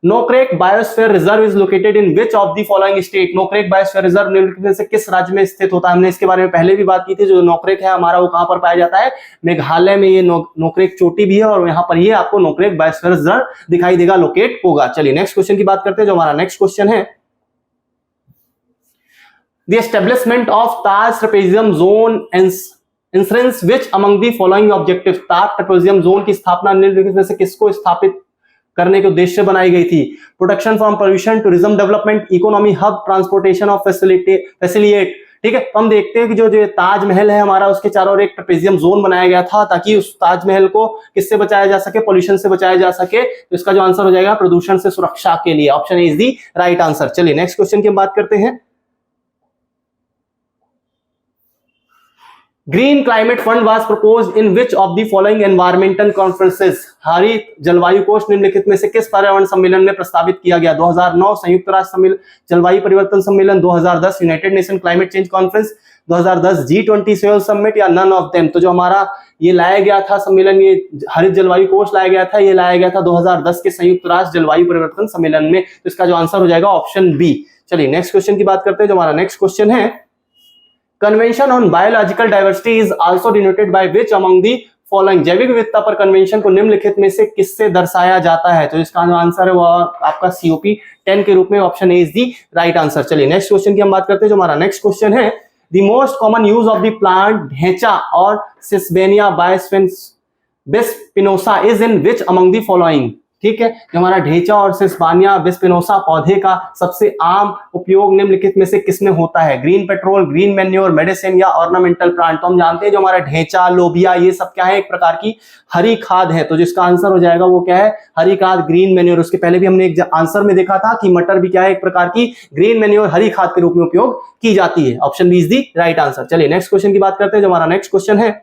Nokrek biosphere reserve is located in which of the following state? Nokrek biosphere reserve निम्नलिखित से किस राज्य में स्थित होता है? हमने इसके बारे में पहले भी बात की थी। जो नोक्रेक है हमारा वो कहां पर पाया जाता है? मेघालय में ये नोक्रेक चोटी भी है और यहाँ पर ये आपको नोक्रेक बायोस्फीयर रिजर्व दिखाई देगा, लोकेट होगा। चलिए नेक्स्ट क्वेश्चन की बात करते हैं, जो हमारा नेक्स्ट क्वेश्चन है, The establishment of Taj Trapezium Zone insurance which among the following objectives? Taj Trapezium Zone की स्थापना निम्नलिखित में से किसको स्थापित करने के उद्देश्य से बनाई गई थी? Protection from pollution, tourism development, economy hub, transportation of facilitate? ठीक है, तो हम देखते हैं कि जो ताजमहल है हमारा उसके चारों ओर एक ट्रेपेजियम जोन बनाया गया था ताकि उस ताजमहल को किससे बचाया जा सके? पोल्यूशन से बचाया जा सके। तो इसका जो आंसर हो जाएगा प्रदूषण से सुरक्षा के लिए। Option is the right answer. चलिए नेक्स्ट क्वेश्चन की हम बात करते हैं, green climate fund was proposed in which of the following environmental conferences? हरित जलवायु कोष निम्नलिखित में से किस पर्यावरण सम्मेलन में प्रस्तावित किया गया? 2009 संयुक्त राष्ट्र सम्मेलन जलवायु परिवर्तन सम्मेलन, 2010 United Nation climate change conference, 2010 G20 Seoul summit या नन ऑफ देम। तो जो हमारा ये लाया गया था सम्मेलन, ये हरित जलवायु कोष लाया गया था, ये लाया गया था 2010 के संयुक्त राष्ट्र जलवायु परिवर्तन सम्मेलन में। तो इसका जो आंसर हो जाएगा ऑप्शन बी। चलिए नेक्स्ट क्वेश्चन की बात करते हैं। जो हमारा नेक्स्ट क्वेश्चन है, convention on biological diversity is also denoted by which among the following? जैविक विविधता पर कन्वेंशन को निम्नलिखित में से किससे दर्शाया जाता है? तो इसका जो आंसर है वो आपका COP 10 के रूप में option A is the right answer. चलिए नेक्स्ट क्वेश्चन की हम बात करते हैं। जो हमारा नेक्स्ट क्वेश्चन है, the most common use of the plant dhaincha और Sesbania bispinosa is in which among the following? ठीक है, जो हमारा ढेंचा और सिस्बानिया बिस्पिनोसा पौधे का सबसे आम उपयोग निम्नलिखित में से किसमें होता है? Green vitriol, green manure, medicine या ऑर्नामेंटल प्लांट? तो हम जानते हैं जो हमारा ढेंचा, लोबिया, ये सब क्या है? एक प्रकार की हरी खाद है। तो जिसका आंसर हो जाएगा वो क्या है? हरी खाद, ग्रीन मैन्योर। उसके पहले भी हमने एक आंसर में देखा था कि मटर भी क्या है? एक प्रकार की ग्रीन मैन्योर, हरी खाद के रूप में उपयोग की जाती है। Option B is the right answer. चलिए नेक्स्ट क्वेश्चन की बात करते हैं। जो हमारा नेक्स्ट क्वेश्चन है,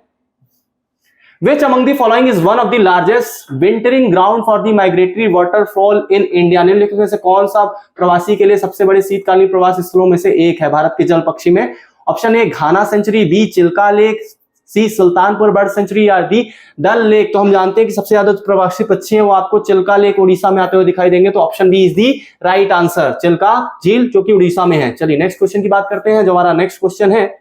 Which among the following is one of the largest wintering ground for the migratory waterfowl in India? निम्नलिखित में से कौन सा प्रवासी के लिए सबसे बड़े शीतकालीन प्रवास स्थलों में से एक है भारत के जल पक्षी में? Option A Ghana sanctuary, B Chilka lake, C Sultanpur bird sanctuary या डी डल लेक। तो हम जानते हैं कि सबसे ज्यादा प्रवासी पक्षी है वो आपको चिल्का लेक उड़ीसा में आते हुए दिखाई देंगे। तो option B is the right answer, Chilka झील जो कि उड़ीसा में है। चलिए नेक्स्ट क्वेश्चन की बात करते हैं। जो हमारा नेक्स्ट क्वेश्चन है,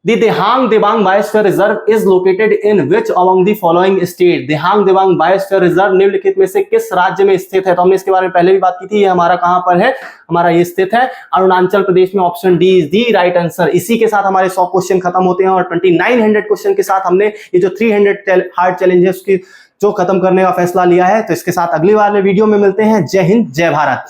The Dehang Debang Biosphere Reserve is located in which among the following state? Dehang Debang Biosphere Reserve निम्नलिखित में से किस राज्य में स्थित है? तो हमने इसके बारे में पहले भी बात की थी। ये हमारा कहां पर है? हमारा ये स्थित है अरुणाचल प्रदेश में। Option D is the right answer. इसी के साथ हमारे 100 क्वेश्चन खत्म होते हैं और 2900 क्वेश्चन के साथ हमने ये जो 300 हार्ड चैलेंज है उसकी जो खत्म करने का फैसला लिया है। तो इसके साथ अगली बार में वीडियो में मिलते हैं। जय हिंद, जय भारत।